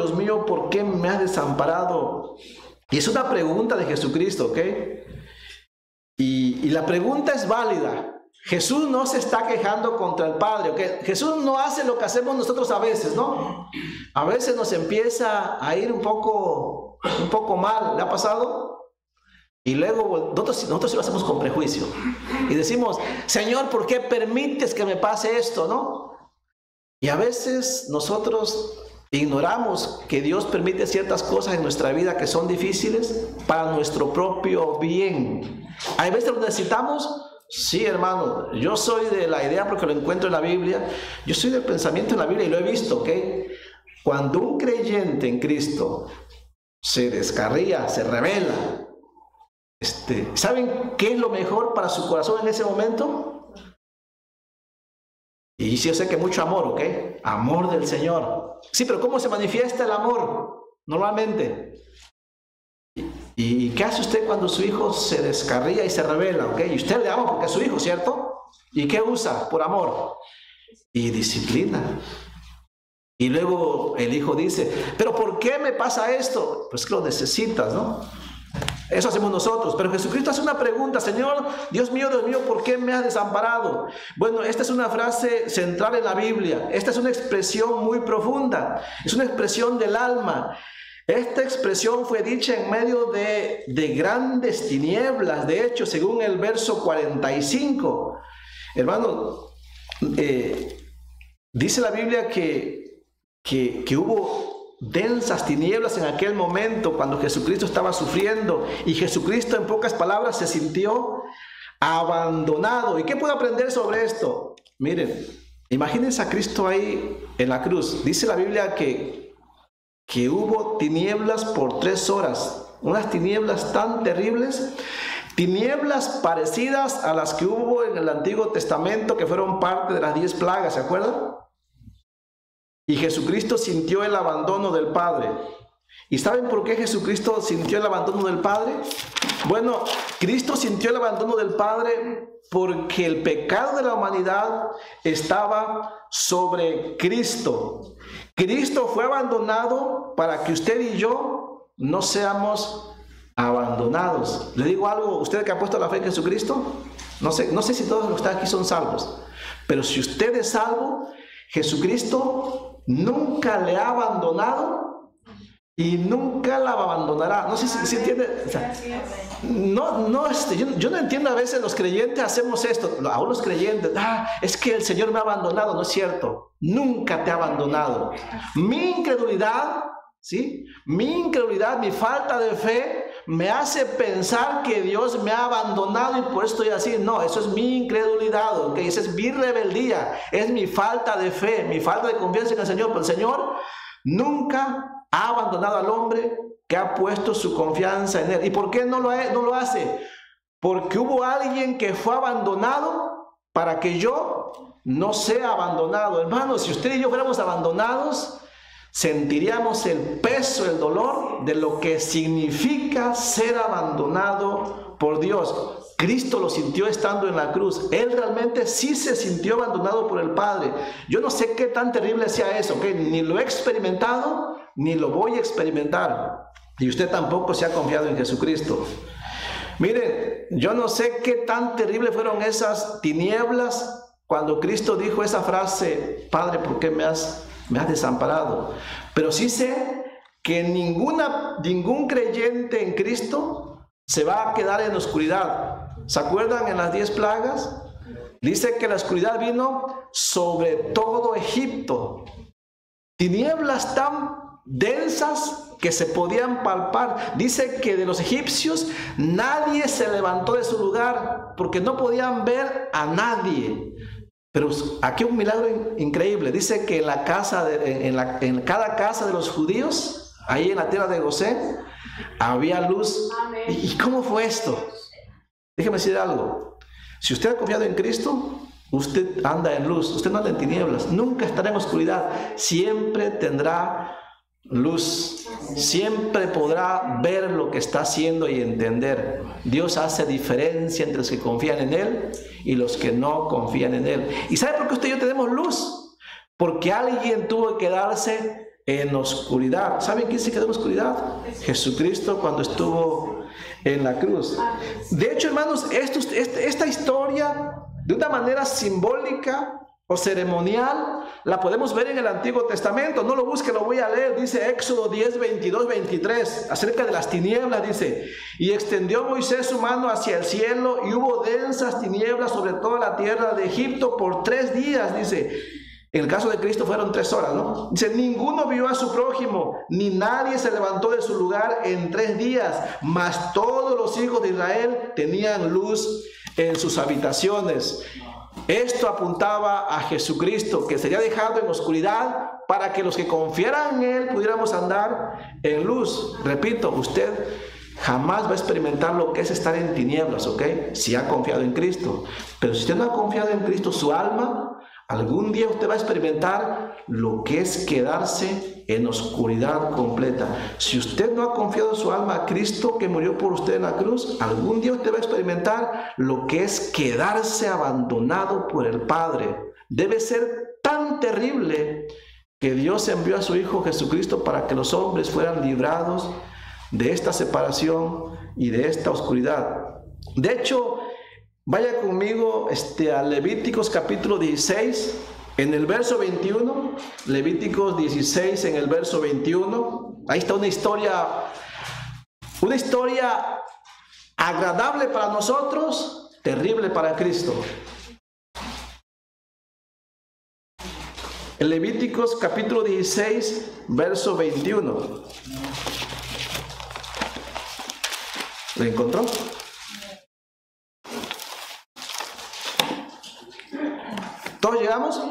¿por qué me has desamparado? Y es una pregunta de Jesucristo, ¿ok? Y la pregunta es válida. Jesús no se está quejando contra el Padre, ¿ok? Jesús no hace lo que hacemos nosotros a veces, ¿no? A veces nos empieza a ir un poco mal, ¿le ha pasado? Y luego nosotros sí lo hacemos con prejuicio. Y decimos, Señor, ¿por qué permites que me pase esto, no? Y a veces nosotros ignoramos que Dios permite ciertas cosas en nuestra vida que son difíciles para nuestro propio bien. ¿Hay veces lo necesitamos? Sí, hermano. Yo soy de la idea, porque lo encuentro en la Biblia, yo soy del pensamiento en la Biblia y lo he visto, ¿ok? Cuando un creyente en Cristo se descarría, se rebela, ¿saben qué es lo mejor para su corazón en ese momento? Y sí, yo sé que mucho amor, ¿ok? Amor del Señor. Sí, pero ¿cómo se manifiesta el amor? Normalmente. ¿Y qué hace usted cuando su hijo se descarría y se rebela, ¿ok? Y usted le ama porque es su hijo, ¿cierto? ¿Y qué usa por amor? Y disciplina. Y luego el hijo dice, ¿pero por qué me pasa esto? Pues que lo necesitas, ¿no? Eso hacemos nosotros. Pero Jesucristo hace una pregunta, Señor, Dios mío, ¿por qué me has desamparado? Bueno, esta es una frase central en la Biblia. Esta es una expresión muy profunda. Es una expresión del alma. Esta expresión fue dicha en medio de grandes tinieblas. De hecho, según el verso 45, hermano, dice la Biblia que hubo densas tinieblas en aquel momento cuando Jesucristo estaba sufriendo, y Jesucristo, en pocas palabras, se sintió abandonado. ¿Y qué puedo aprender sobre esto? Miren, imagínense a Cristo ahí en la cruz. Dice la Biblia que hubo tinieblas por 3 horas, unas tinieblas tan terribles, tinieblas parecidas a las que hubo en el Antiguo Testamento, que fueron parte de las 10 plagas, ¿se acuerdan? Y Jesucristo sintió el abandono del Padre. ¿Y saben por qué Jesucristo sintió el abandono del Padre? Bueno, Cristo sintió el abandono del Padre porque el pecado de la humanidad estaba sobre Cristo. Cristo fue abandonado para que usted y yo no seamos abandonados. Le digo algo, usted que ha puesto la fe en Jesucristo, no sé si todos los que están aquí son salvos, pero si usted es salvo, Jesucristo nunca le ha abandonado y nunca la abandonará. No sé si entiende. O sea, yo no entiendo, a veces los creyentes hacemos esto, aún los creyentes, es que el Señor me ha abandonado. No es cierto, nunca te ha abandonado. Mi incredulidad, ¿sí? Mi incredulidad, mi falta de fe me hace pensar que Dios me ha abandonado y por eso estoy así. No, eso es mi incredulidad, ¿ok? Esa es mi rebeldía, es mi falta de fe, mi falta de confianza en el Señor. Pero el Señor nunca ha abandonado al hombre que ha puesto su confianza en Él. ¿Y por qué no lo hace? Porque hubo alguien que fue abandonado para que yo no sea abandonado. Hermanos, si usted y yo fuéramos abandonados, sentiríamos el peso, el dolor de lo que significa ser abandonado por Dios. Cristo lo sintió estando en la cruz. Él realmente sí se sintió abandonado por el Padre. Yo no sé qué tan terrible sea eso, ¿ok? Ni lo he experimentado, ni lo voy a experimentar. Y usted tampoco se ha confiado en Jesucristo. Miren, yo no sé qué tan terrible fueron esas tinieblas cuando Cristo dijo esa frase: Padre, ¿por qué me has desamparado? Pero sí sé que ningún creyente en Cristo se va a quedar en oscuridad. ¿Se acuerdan en las 10 plagas? Dice que la oscuridad vino sobre todo Egipto. Tinieblas tan densas que se podían palpar. Dice que de los egipcios nadie se levantó de su lugar porque no podían ver a nadie. Pero aquí un milagro increíble. Dice que en cada casa de los judíos, ahí en la tierra de Gosén, había luz. ¿Y cómo fue esto? Déjeme decir algo. Si usted ha confiado en Cristo, usted anda en luz, usted no anda en tinieblas, nunca estará en oscuridad, siempre tendrá luz, siempre podrá ver lo que está haciendo y entender. Dios hace diferencia entre los que confían en Él y los que no confían en Él. ¿Y sabe por qué usted y yo tenemos luz? Porque alguien tuvo que quedarse en oscuridad. ¿Saben quién se quedó en oscuridad? Jesucristo, cuando estuvo en la cruz. De hecho, hermanos, esta historia, de una manera simbólica o ceremonial, la podemos ver en el Antiguo Testamento. No lo busque, lo voy a leer. Dice Éxodo 10, 22, 23, acerca de las tinieblas. Dice: y extendió Moisés su mano hacia el cielo, y hubo densas tinieblas sobre toda la tierra de Egipto por 3 días. Dice, en el caso de Cristo fueron 3 horas, ¿no? Dice: ninguno vio a su prójimo, ni nadie se levantó de su lugar en 3 días, mas todos los hijos de Israel tenían luz en sus habitaciones. Esto apuntaba a Jesucristo, que sería dejado en oscuridad para que los que confiaran en Él pudiéramos andar en luz. Repito, usted jamás va a experimentar lo que es estar en tinieblas, ¿ok? Si ha confiado en Cristo. Pero si usted no ha confiado en Cristo, su alma, algún día usted va a experimentar lo que es quedarse en oscuridad completa. Si usted no ha confiado su alma a Cristo, que murió por usted en la cruz, algún día usted va a experimentar lo que es quedarse abandonado por el Padre. Debe ser tan terrible que Dios envió a su Hijo Jesucristo para que los hombres fueran librados de esta separación y de esta oscuridad. De hecho, vaya conmigo a Levíticos capítulo 16, en el verso 21, Levíticos 16 en el verso 21, ahí está una historia agradable para nosotros, terrible para Cristo. En Levíticos capítulo 16, verso 21. ¿Lo encontró? ¿Todos llegamos?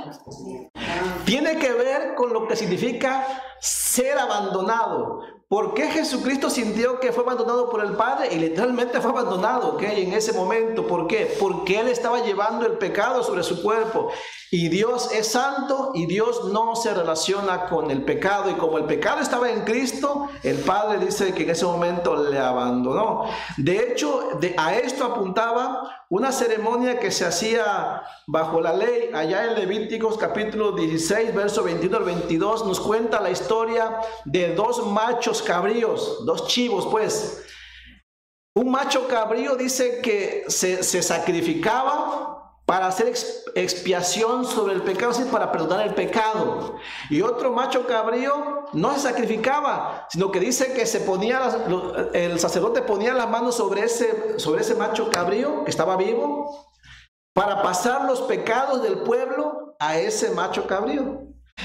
Tiene que ver con lo que significa ser abandonado. ¿Por qué Jesucristo sintió que fue abandonado por el Padre? Y literalmente fue abandonado, ¿ok? En ese momento. ¿Por qué? Porque Él estaba llevando el pecado sobre su cuerpo. Y Dios es santo y Dios no se relaciona con el pecado. Y como el pecado estaba en Cristo, el Padre dice que en ese momento le abandonó. De hecho, a esto apuntaba una ceremonia que se hacía bajo la ley. Allá en Levíticos capítulo 16, verso 21 al 22, nos cuenta la historia de dos machos cabríos, dos chivos pues. Un macho cabrío dice que se sacrificaba para hacer expiación sobre el pecado, es decir, para perdonar el pecado. Y otro macho cabrío no se sacrificaba, sino que dice que el sacerdote ponía las manos sobre ese macho cabrío que estaba vivo para pasar los pecados del pueblo a ese macho cabrío.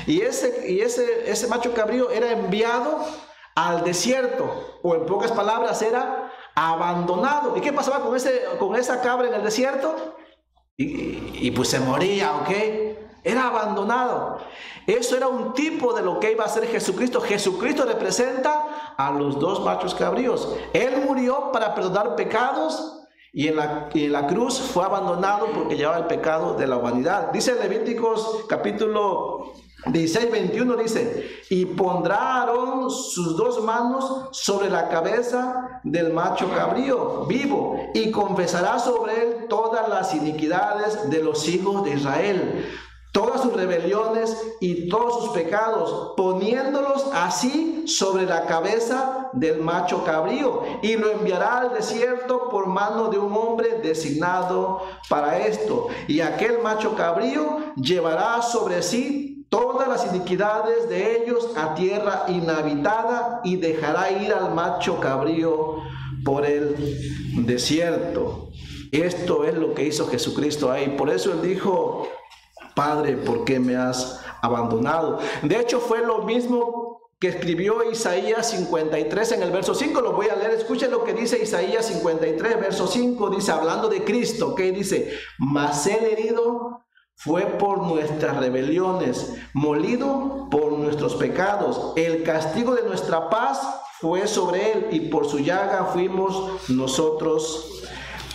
Y ese macho cabrío era enviado al desierto, o en pocas palabras era abandonado. ¿Y qué pasaba con esa cabra en el desierto? Y pues se moría, ¿ok? Era abandonado. Eso era un tipo de lo que iba a hacer Jesucristo. Jesucristo representa a los dos machos cabríos. Él murió para perdonar pecados y en la cruz fue abandonado porque llevaba el pecado de la humanidad. Dice Levíticos capítulo 16, 21, dice: y pondrá Aarón sus dos manos sobre la cabeza del macho cabrío vivo y confesará sobre él todas las iniquidades de los hijos de Israel, todas sus rebeliones y todos sus pecados, poniéndolos así sobre la cabeza del macho cabrío, y lo enviará al desierto por mano de un hombre designado para esto. Y aquel macho cabrío llevará sobre sí todas las iniquidades de ellos a tierra inhabitada y dejará ir al macho cabrío por el desierto. Esto es lo que hizo Jesucristo ahí. Por eso Él dijo: Padre, ¿por qué me has abandonado? De hecho, fue lo mismo que escribió Isaías 53 en el verso 5. Lo voy a leer. Escuchen lo que dice Isaías 53, verso 5. Dice, hablando de Cristo, ¿qué dice? Mas Él herido fue por nuestras rebeliones, molido por nuestros pecados. El castigo de nuestra paz fue sobre Él, y por su llaga fuimos nosotros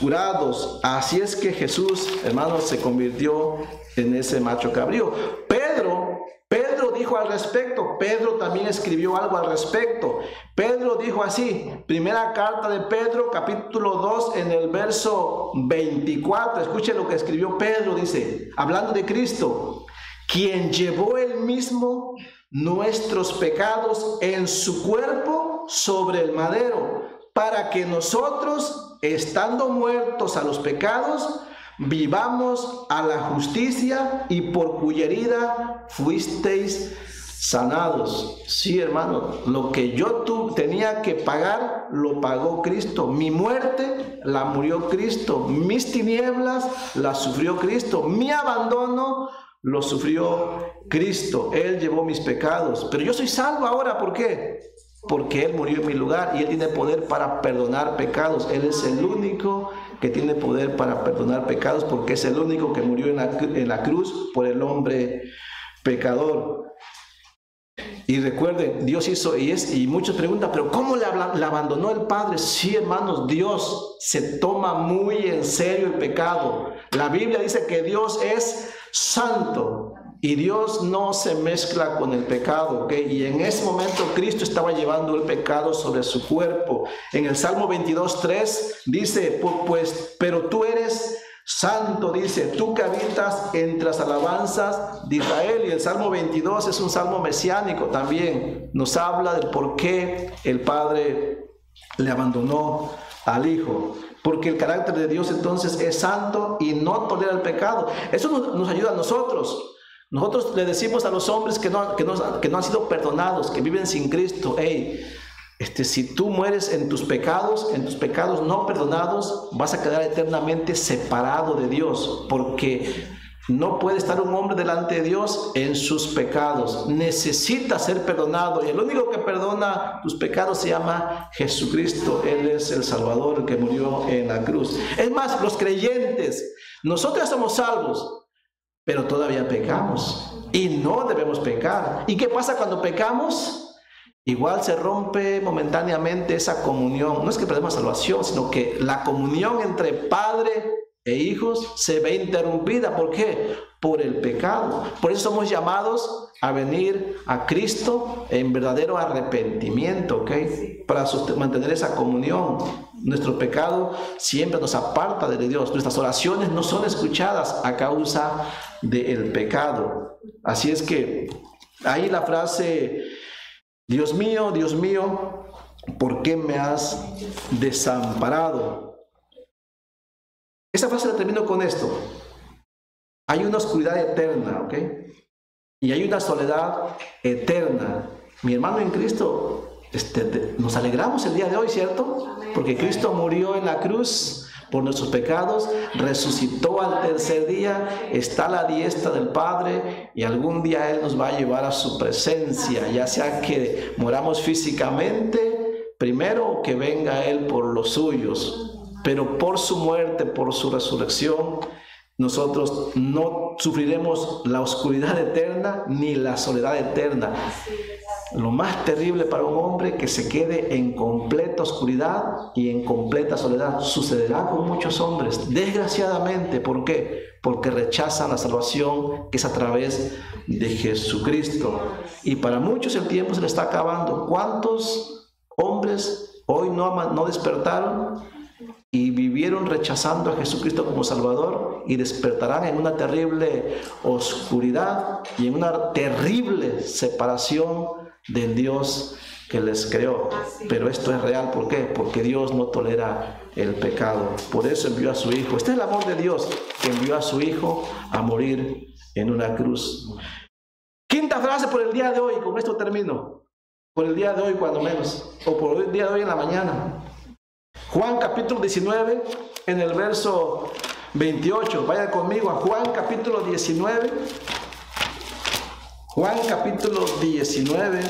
curados. Así es que Jesús, hermanos, se convirtió en ese macho cabrío. Pedro dijo al respecto. Pedro también escribió algo al respecto. Pedro dijo así, primera carta de Pedro, capítulo 2, en el verso 24. Escuchen lo que escribió Pedro, dice, hablando de Cristo: quien llevó él mismo nuestros pecados en su cuerpo sobre el madero, para que nosotros, estando muertos a los pecados, vivamos a la justicia, y por cuya herida fuisteis sanados. Sí, hermano, lo que yo tenía que pagar, lo pagó Cristo. Mi muerte la murió Cristo. Mis tinieblas las sufrió Cristo. Mi abandono lo sufrió Cristo. Él llevó mis pecados. Pero yo soy salvo ahora. ¿Por qué? Porque Él murió en mi lugar y Él tiene poder para perdonar pecados. Él es el único que tiene poder para perdonar pecados, porque es el único que murió en la cruz por el hombre pecador. Y recuerden, Dios hizo, y muchos preguntan, pero ¿cómo le abandonó el Padre? Sí, hermanos, Dios se toma muy en serio el pecado. La Biblia dice que Dios es santo y Dios no se mezcla con el pecado, ¿ok? Y en ese momento Cristo estaba llevando el pecado sobre su cuerpo. En el Salmo 22:3 dice, pues, pero tú eres santo, dice, tú que habitas entre las alabanzas de Israel. Y el Salmo 22 es un salmo mesiánico también. Nos habla del por qué el Padre le abandonó al Hijo. Porque el carácter de Dios entonces es santo y no tolera el pecado. Eso nos ayuda a nosotros. Nosotros le decimos a los hombres que no han sido perdonados, que viven sin Cristo: hey, si tú mueres en tus pecados no perdonados, vas a quedar eternamente separado de Dios, porque no puede estar un hombre delante de Dios en sus pecados. Necesita ser perdonado, y el único que perdona tus pecados se llama Jesucristo. Él es el Salvador, el que murió en la cruz. Es más, los creyentes, nosotros ya somos salvos, pero todavía pecamos y no debemos pecar. ¿Y qué pasa cuando pecamos? Igual se rompe momentáneamente esa comunión. No es que perdemos salvación, sino que la comunión entre padre e hijos se ve interrumpida. ¿Por qué? por el pecado. Por eso somos llamados a venir a Cristo en verdadero arrepentimiento, ¿ok? Para mantener esa comunión. Nuestro pecado siempre nos aparta de Dios. Nuestras oraciones no son escuchadas a causa del pecado. Así es que ahí la frase, Dios mío, ¿por qué me has desamparado? Esa frase la termino con esto. Hay una oscuridad eterna, ¿ok? Y hay una soledad eterna. Mi hermano en Cristo, nos alegramos el día de hoy, ¿cierto? Porque Cristo murió en la cruz por nuestros pecados, resucitó al tercer día, está a la diestra del Padre y algún día Él nos va a llevar a su presencia, ya sea que moramos físicamente primero o que venga Él por los suyos. Pero por su muerte, por su resurrección, nosotros no sufriremos la oscuridad eterna ni la soledad eterna. Lo más terrible para un hombre que se quede en completa oscuridad y en completa soledad. Sucederá con muchos hombres, desgraciadamente. ¿Por qué? Porque rechazan la salvación que es a través de Jesucristo. Y para muchos el tiempo se le está acabando. ¿Cuántos hombres hoy no despertaron y vivieron rechazando a Jesucristo como Salvador y despertarán en una terrible oscuridad y en una terrible separación del Dios que les creó? Pero esto es real. ¿Por qué? Porque Dios no tolera el pecado. Por eso envió a su Hijo. Este es el amor de Dios, que envió a su Hijo a morir en una cruz. Quinta frase por el día de hoy, con esto termino. Por el día de hoy, cuando menos, o por el día de hoy en la mañana. Juan capítulo 19, en el verso 28. Vaya conmigo a Juan capítulo 19. Juan capítulo 19,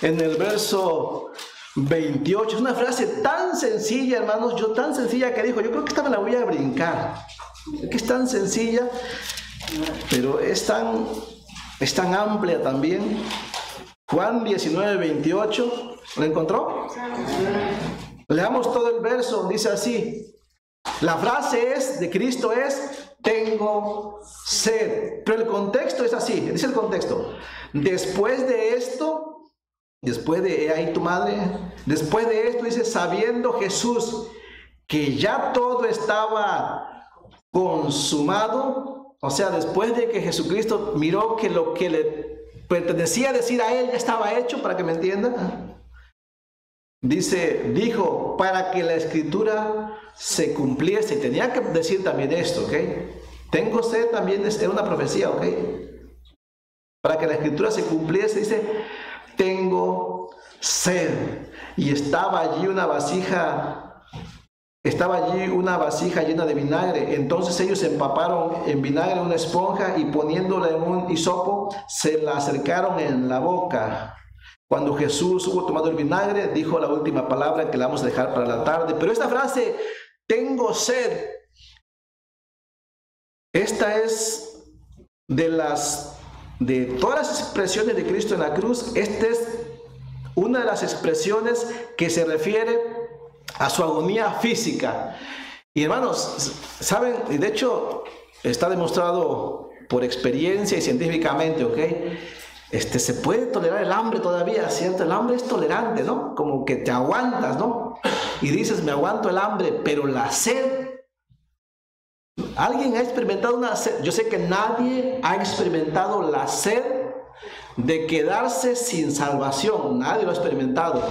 en el verso 28. Es una frase tan sencilla, hermanos, tan sencilla que dijo, yo creo que esta me la voy a brincar. Es que es tan sencilla, pero es tan amplia también. Juan 19, 28. ¿Lo encontró? Leamos todo el verso. Dice así. La frase de Cristo es: tengo sed. Pero el contexto es así. Dice el contexto: después de esto, después de ahí tu madre, después de esto, dice, sabiendo Jesús que ya todo estaba consumado. O sea, después de que Jesucristo miró que lo que le pertenecía decir a él ya estaba hecho, para que me entiendan. Dijo, para que la escritura se cumpliese. Y tenía que decir también esto, ¿ok? Tengo sed también es una profecía, ¿ok? Para que la escritura se cumpliese, dice, tengo sed. Y estaba allí una vasija llena de vinagre. Entonces ellos empaparon en vinagre una esponja y poniéndola en un hisopo, se la acercaron en la boca. Cuando Jesús hubo tomado el vinagre, dijo la última palabra que la vamos a dejar para la tarde. Pero esta frase, tengo sed, esta es de todas las expresiones de Cristo en la cruz, esta es una de las expresiones que se refiere a su agonía física. Y hermanos, saben, y de hecho está demostrado por experiencia y científicamente, ¿ok? Se puede tolerar el hambre todavía, ¿cierto? El hambre es tolerante, ¿no? Como que te aguantas, ¿no? Y dices, me aguanto el hambre, pero la sed. ¿Alguien ha experimentado una sed? Yo sé que nadie ha experimentado la sed de quedarse sin salvación. Nadie lo ha experimentado,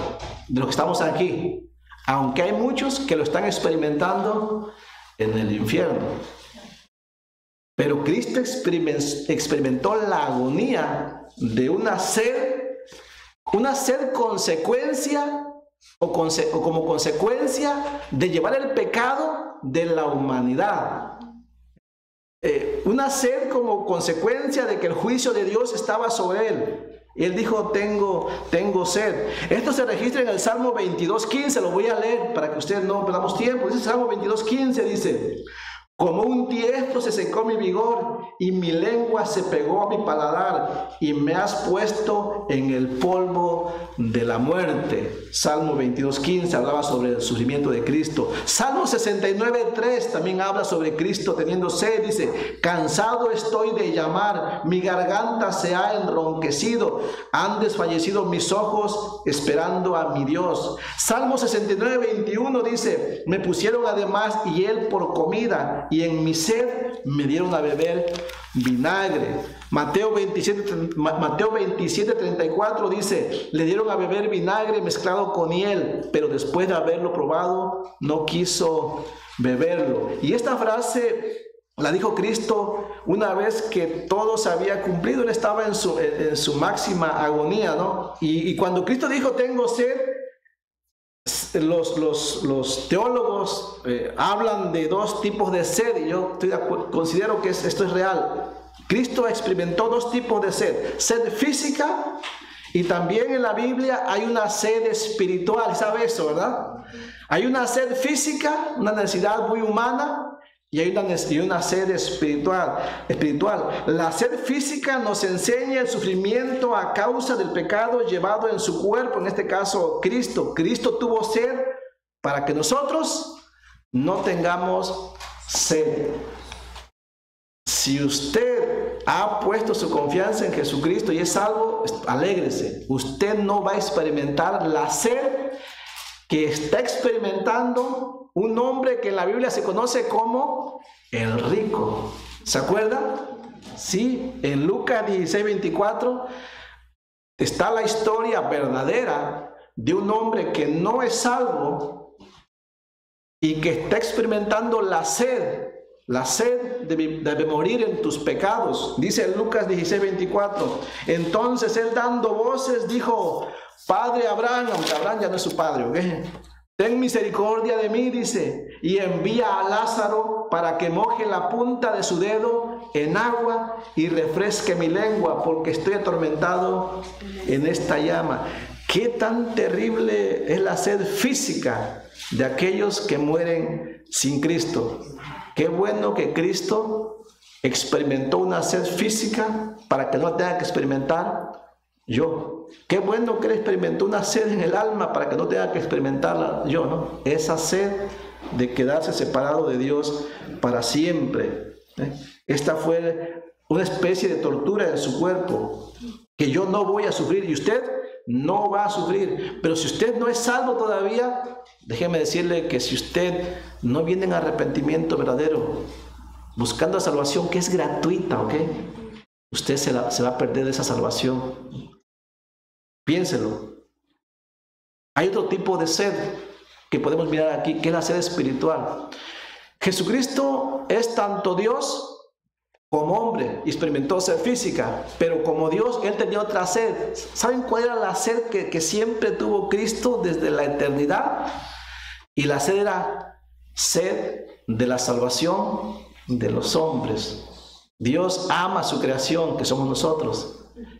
de los que estamos aquí. Aunque hay muchos que lo están experimentando en el infierno. Pero Cristo experimentó la agonía de una sed consecuencia o como consecuencia de llevar el pecado de la humanidad. Una sed como consecuencia de que el juicio de Dios estaba sobre él. Y él dijo, tengo sed. Esto se registra en el Salmo 22:15. Lo voy a leer para que ustedes no perdamos tiempo. Dice Salmo 22:15, dice: Como un tiesto se secó mi vigor y mi lengua se pegó a mi paladar y me has puesto en el polvo de la muerte. Salmo 22:15 hablaba sobre el sufrimiento de Cristo. Salmo 69:3 también habla sobre Cristo teniendo sed. Dice, cansado estoy de llamar, mi garganta se ha enronquecido, han desfallecido mis ojos esperando a mi Dios. Salmo 69:21 dice, me pusieron además hiel por comida y en mi sed me dieron a beber vinagre. Mateo 27:34 dice, le dieron a beber vinagre mezclado con hiel, pero después de haberlo probado no quiso beberlo. Y esta frase la dijo Cristo una vez que todo se había cumplido. Él estaba en su máxima agonía, ¿no? Y cuando Cristo dijo, tengo sed, los teólogos hablan de dos tipos de sed, y yo considero que esto es real. Cristo experimentó dos tipos de sed: sed física, y también en la Biblia hay una sed espiritual. ¿Sabe eso, verdad? Hay una sed física, una necesidad muy humana, y hay una sed espiritual. La sed física nos enseña el sufrimiento a causa del pecado llevado en su cuerpo, en este caso Cristo. Cristo tuvo sed para que nosotros no tengamos sed. Si usted ha puesto su confianza en Jesucristo y es salvo, alégrese. Usted no va a experimentar la sed que está experimentando un hombre que en la Biblia se conoce como el rico. ¿Se acuerda? Sí, en Lucas 16:24 está la historia verdadera de un hombre que no es salvo y que está experimentando la sed de morir en tus pecados. Dice en Lucas 16:24, entonces él dando voces dijo, Padre Abraham, aunque Abraham ya no es su padre, ¿ok? Ten misericordia de mí, dice, y envía a Lázaro para que moje la punta de su dedo en agua y refresque mi lengua, porque estoy atormentado en esta llama. Qué tan terrible es la sed física de aquellos que mueren sin Cristo. Qué bueno que Cristo experimentó una sed física para que no tenga que experimentar yo. Qué bueno que Él experimentó una sed en el alma para que no tenga que experimentarla yo, ¿no? Esa sed de quedarse separado de Dios para siempre. Esta fue una especie de tortura en su cuerpo que yo no voy a sufrir y usted no va a sufrir. Pero si usted no es salvo todavía, déjeme decirle que si usted no viene en arrepentimiento verdadero, buscando la salvación que es gratuita, ¿ok? Usted se va a perder de esa salvación. Piénselo. Hay otro tipo de sed que podemos mirar aquí, que es la sed espiritual. Jesucristo es tanto Dios como hombre y experimentó sed física, pero como Dios, Él tenía otra sed. ¿Saben cuál era la sed que siempre tuvo Cristo desde la eternidad? Y la sed era sed de la salvación de los hombres. Dios ama su creación, que somos nosotros.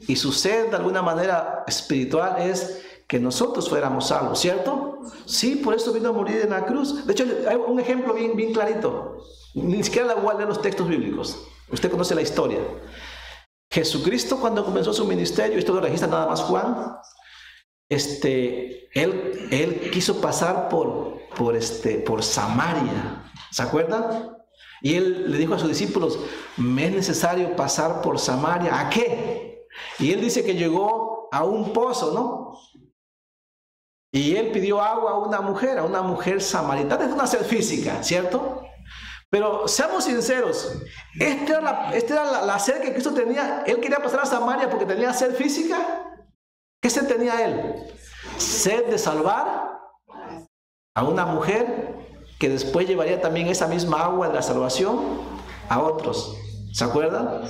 Y su sed de alguna manera espiritual es que nosotros fuéramos salvos, ¿cierto? Sí, por eso vino a morir en la cruz. De hecho, hay un ejemplo bien clarito. Ni siquiera le voy a leer los textos bíblicos. Usted conoce la historia. Jesucristo, cuando comenzó su ministerio, esto lo registra nada más Juan, él quiso pasar por Samaria. ¿Se acuerdan? Y él le dijo a sus discípulos, me es necesario pasar por Samaria. ¿A qué? Y él dice que llegó a un pozo, ¿no? Y él pidió agua a una mujer samaritana. Es una sed física, ¿cierto? Pero seamos sinceros, esta era la sed que Cristo tenía. Él quería pasar a Samaria porque tenía sed física. ¿Qué sed tenía él? Sed de salvar a una mujer que después llevaría también esa misma agua de la salvación a otros. ¿Se acuerdan?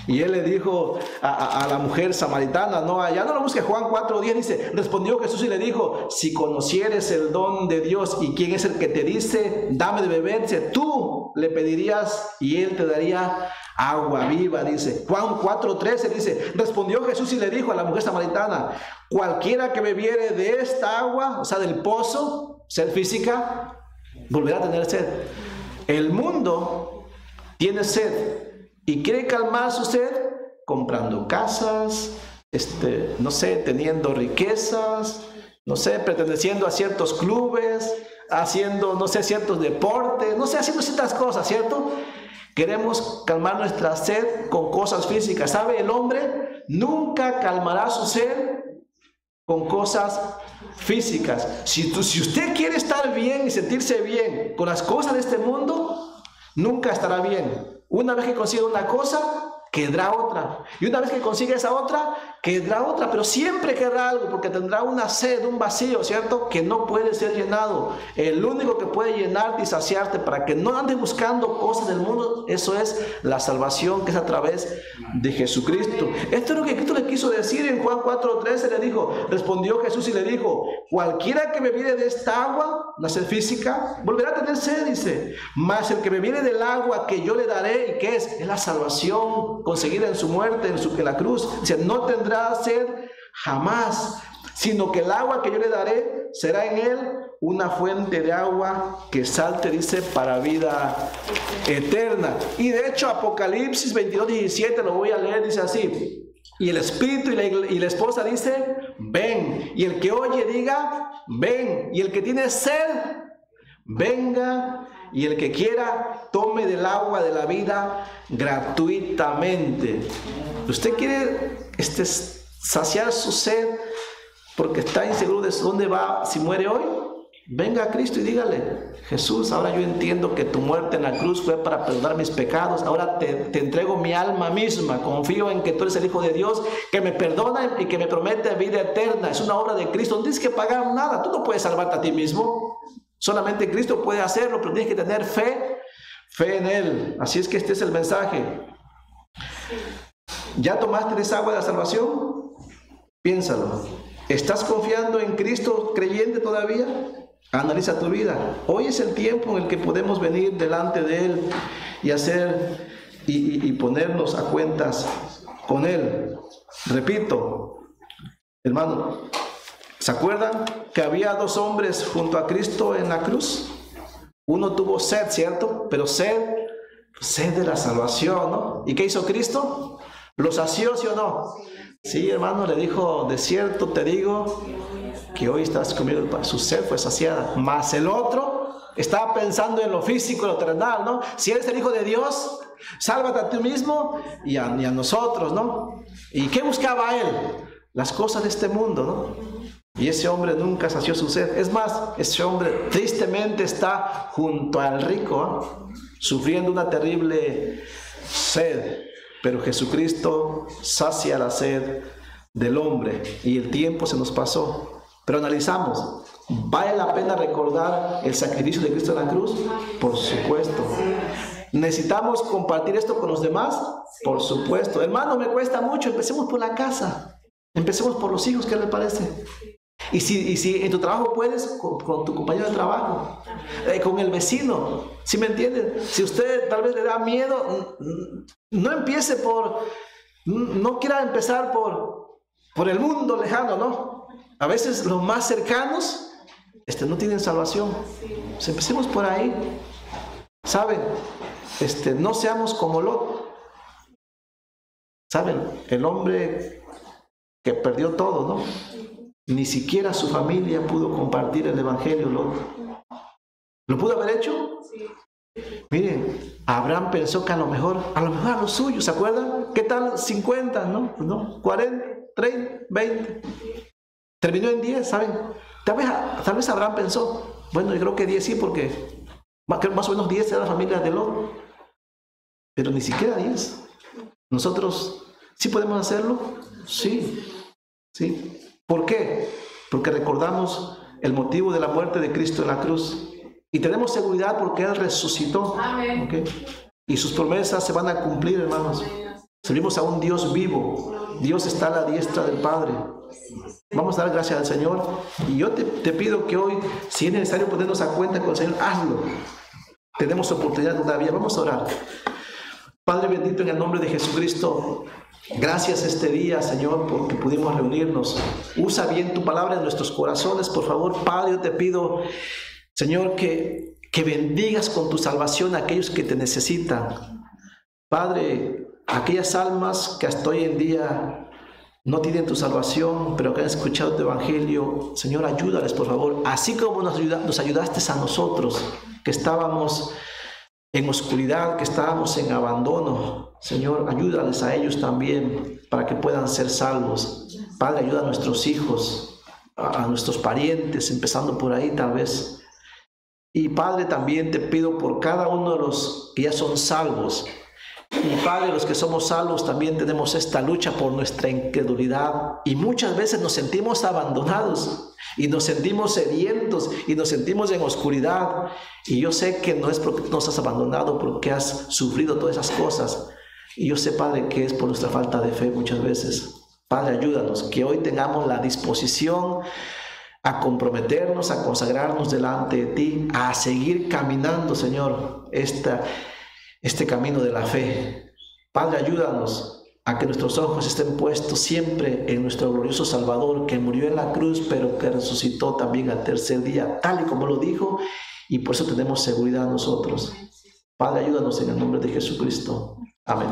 Y él le dijo a la mujer samaritana, no, ya no lo busque. Juan 4:10 dice, respondió Jesús y le dijo, si conocieres el don de Dios y quién es el que te dice, dame de beber, dice, tú le pedirías y él te daría agua viva, dice. Juan 4:13 dice, respondió Jesús y le dijo a la mujer samaritana, cualquiera que bebiere de esta agua, o sea, del pozo, sed física, volverá a tener sed. El mundo tiene sed y quiere calmar su sed comprando casas, no sé, teniendo riquezas, no sé, perteneciendo a ciertos clubes, haciendo, no sé, ciertos deportes, no sé, haciendo ciertas cosas, ¿cierto? Queremos calmar nuestra sed con cosas físicas. ¿Sabe? El hombre nunca calmará su sed con cosas físicas. Si usted quiere estar bien y sentirse bien con las cosas de este mundo, nunca estará bien. Una vez que consiga una cosa, quedará otra. Y una vez que consiga esa otra, quedará otra. Pero siempre quedará algo, porque tendrá una sed, un vacío, ¿cierto? Que no puede ser llenado. El único que puede llenarte y saciarte para que no andes buscando cosas del mundo, eso es la salvación, que es a través de Jesucristo. Esto es lo que Cristo le quiso decir en Juan 4:13. Le dijo, respondió Jesús y le dijo, cualquiera que bebiere de esta agua, la sed física, volverá a tener sed, dice. Mas el que bebiere del agua que yo le daré, ¿y qué es? Es la salvación conseguida en su muerte, en la cruz. Dice, no tendrá sed jamás, sino que el agua que yo le daré será en él una fuente de agua que salte, dice, para vida eterna. Y de hecho Apocalipsis 22:17 lo voy a leer, dice así: y el espíritu y la esposa dice, ven. Y el que oye diga, ven. Y el que tiene sed, venga. Y el que quiera, tome del agua de la vida gratuitamente. ¿Usted quiere saciar su sed porque está inseguro de dónde va si muere hoy? Venga a Cristo y dígale, Jesús, ahora yo entiendo que tu muerte en la cruz fue para perdonar mis pecados. Ahora te entrego mi alma misma. Confío en que tú eres el Hijo de Dios, que me perdona y que me promete vida eterna. Es una obra de Cristo. No tienes que pagar nada. Tú no puedes salvarte a ti mismo. Solamente Cristo puede hacerlo, pero tienes que tener fe en Él. Así es que este es el mensaje. ¿Ya tomaste de esa agua de la salvación? Piénsalo. ¿Estás confiando en Cristo creyente todavía? Analiza tu vida. Hoy es el tiempo en el que podemos venir delante de Él y hacer y ponernos a cuentas con Él. Repito, hermano, ¿se acuerdan que había dos hombres junto a Cristo en la cruz? Uno tuvo sed, ¿cierto? Pero sed de la salvación, ¿no? ¿Y qué hizo Cristo? ¿Lo sació, sí o no? Sí, hermano, le dijo, de cierto te digo que hoy estás comiendo el pan. Su sed fue saciada. Mas el otro estaba pensando en lo físico, en lo terrenal, ¿no? Si eres el Hijo de Dios, sálvate a ti mismo y a nosotros, ¿no? ¿Y qué buscaba él? Las cosas de este mundo, ¿no? Y ese hombre nunca sació su sed. Es más, ese hombre tristemente está junto al rico, sufriendo una terrible sed. Pero Jesucristo sacia la sed del hombre y el tiempo se nos pasó. Pero analizamos, ¿vale la pena recordar el sacrificio de Cristo en la cruz? Por supuesto. ¿Necesitamos compartir esto con los demás? Por supuesto. Hermano, me cuesta mucho. Empecemos por la casa. Empecemos por los hijos, ¿qué le parece? Y si en tu trabajo puedes, con tu compañero de trabajo, con el vecino, ¿sí me entienden? Si usted tal vez le da miedo, no empiece no quiera empezar por el mundo lejano, ¿no? A veces los más cercanos no tienen salvación. Pues empecemos por ahí. ¿Saben? No seamos como Lot. ¿Saben? El hombre que perdió todo, ¿no? Ni siquiera su familia pudo compartir el evangelio, Lot. ¿Lo pudo haber hecho? Sí. Miren, Abraham pensó que a lo mejor a lo suyo, ¿se acuerdan? ¿Qué tal 50, no? 40, 30, 20. Terminó en 10, ¿saben? Tal vez Abraham pensó, bueno, yo creo que 10 sí, porque más o menos 10 era la familia de Lot. Pero ni siquiera 10. ¿Nosotros sí podemos hacerlo? Sí. ¿Por qué? Porque recordamos el motivo de la muerte de Cristo en la cruz. Y tenemos seguridad porque Él resucitó. Amén. ¿Okay? Y sus promesas se van a cumplir, hermanos. Servimos a un Dios vivo. Dios está a la diestra del Padre. Vamos a dar gracias al Señor. Y yo te pido que hoy, si es necesario ponernos a cuenta con el Señor, hazlo. Tenemos oportunidad todavía. Vamos a orar. Padre bendito, en el nombre de Jesucristo, gracias este día, Señor, porque pudimos reunirnos. Usa bien tu palabra en nuestros corazones, por favor. Padre, yo te pido, Señor, que que bendigas con tu salvación a aquellos que te necesitan. Padre, aquellas almas que hasta hoy en día no tienen tu salvación, pero que han escuchado tu evangelio, Señor, ayúdales, por favor. Así como nos ayudaste a nosotros, que estábamos en oscuridad, que estábamos en abandono. Señor, ayúdales a ellos también para que puedan ser salvos. Padre, ayuda a nuestros hijos, a nuestros parientes, empezando por ahí tal vez. Y Padre, también te pido por cada uno de los que ya son salvos. Y Padre, los que somos salvos también tenemos esta lucha por nuestra incredulidad. Y muchas veces nos sentimos abandonados y nos sentimos sedientos y nos sentimos en oscuridad. Y yo sé que no es porque nos has abandonado, porque has sufrido todas esas cosas. Y yo sé, Padre, que es por nuestra falta de fe muchas veces. Padre, ayúdanos, que hoy tengamos la disposición a comprometernos, a consagrarnos delante de ti, a seguir caminando, Señor, este camino de la fe. Padre, ayúdanos a que nuestros ojos estén puestos siempre en nuestro glorioso Salvador, que murió en la cruz, pero que resucitó también al tercer día, tal y como lo dijo, y por eso tenemos seguridad nosotros. Padre, ayúdanos en el nombre de Jesucristo. Amén.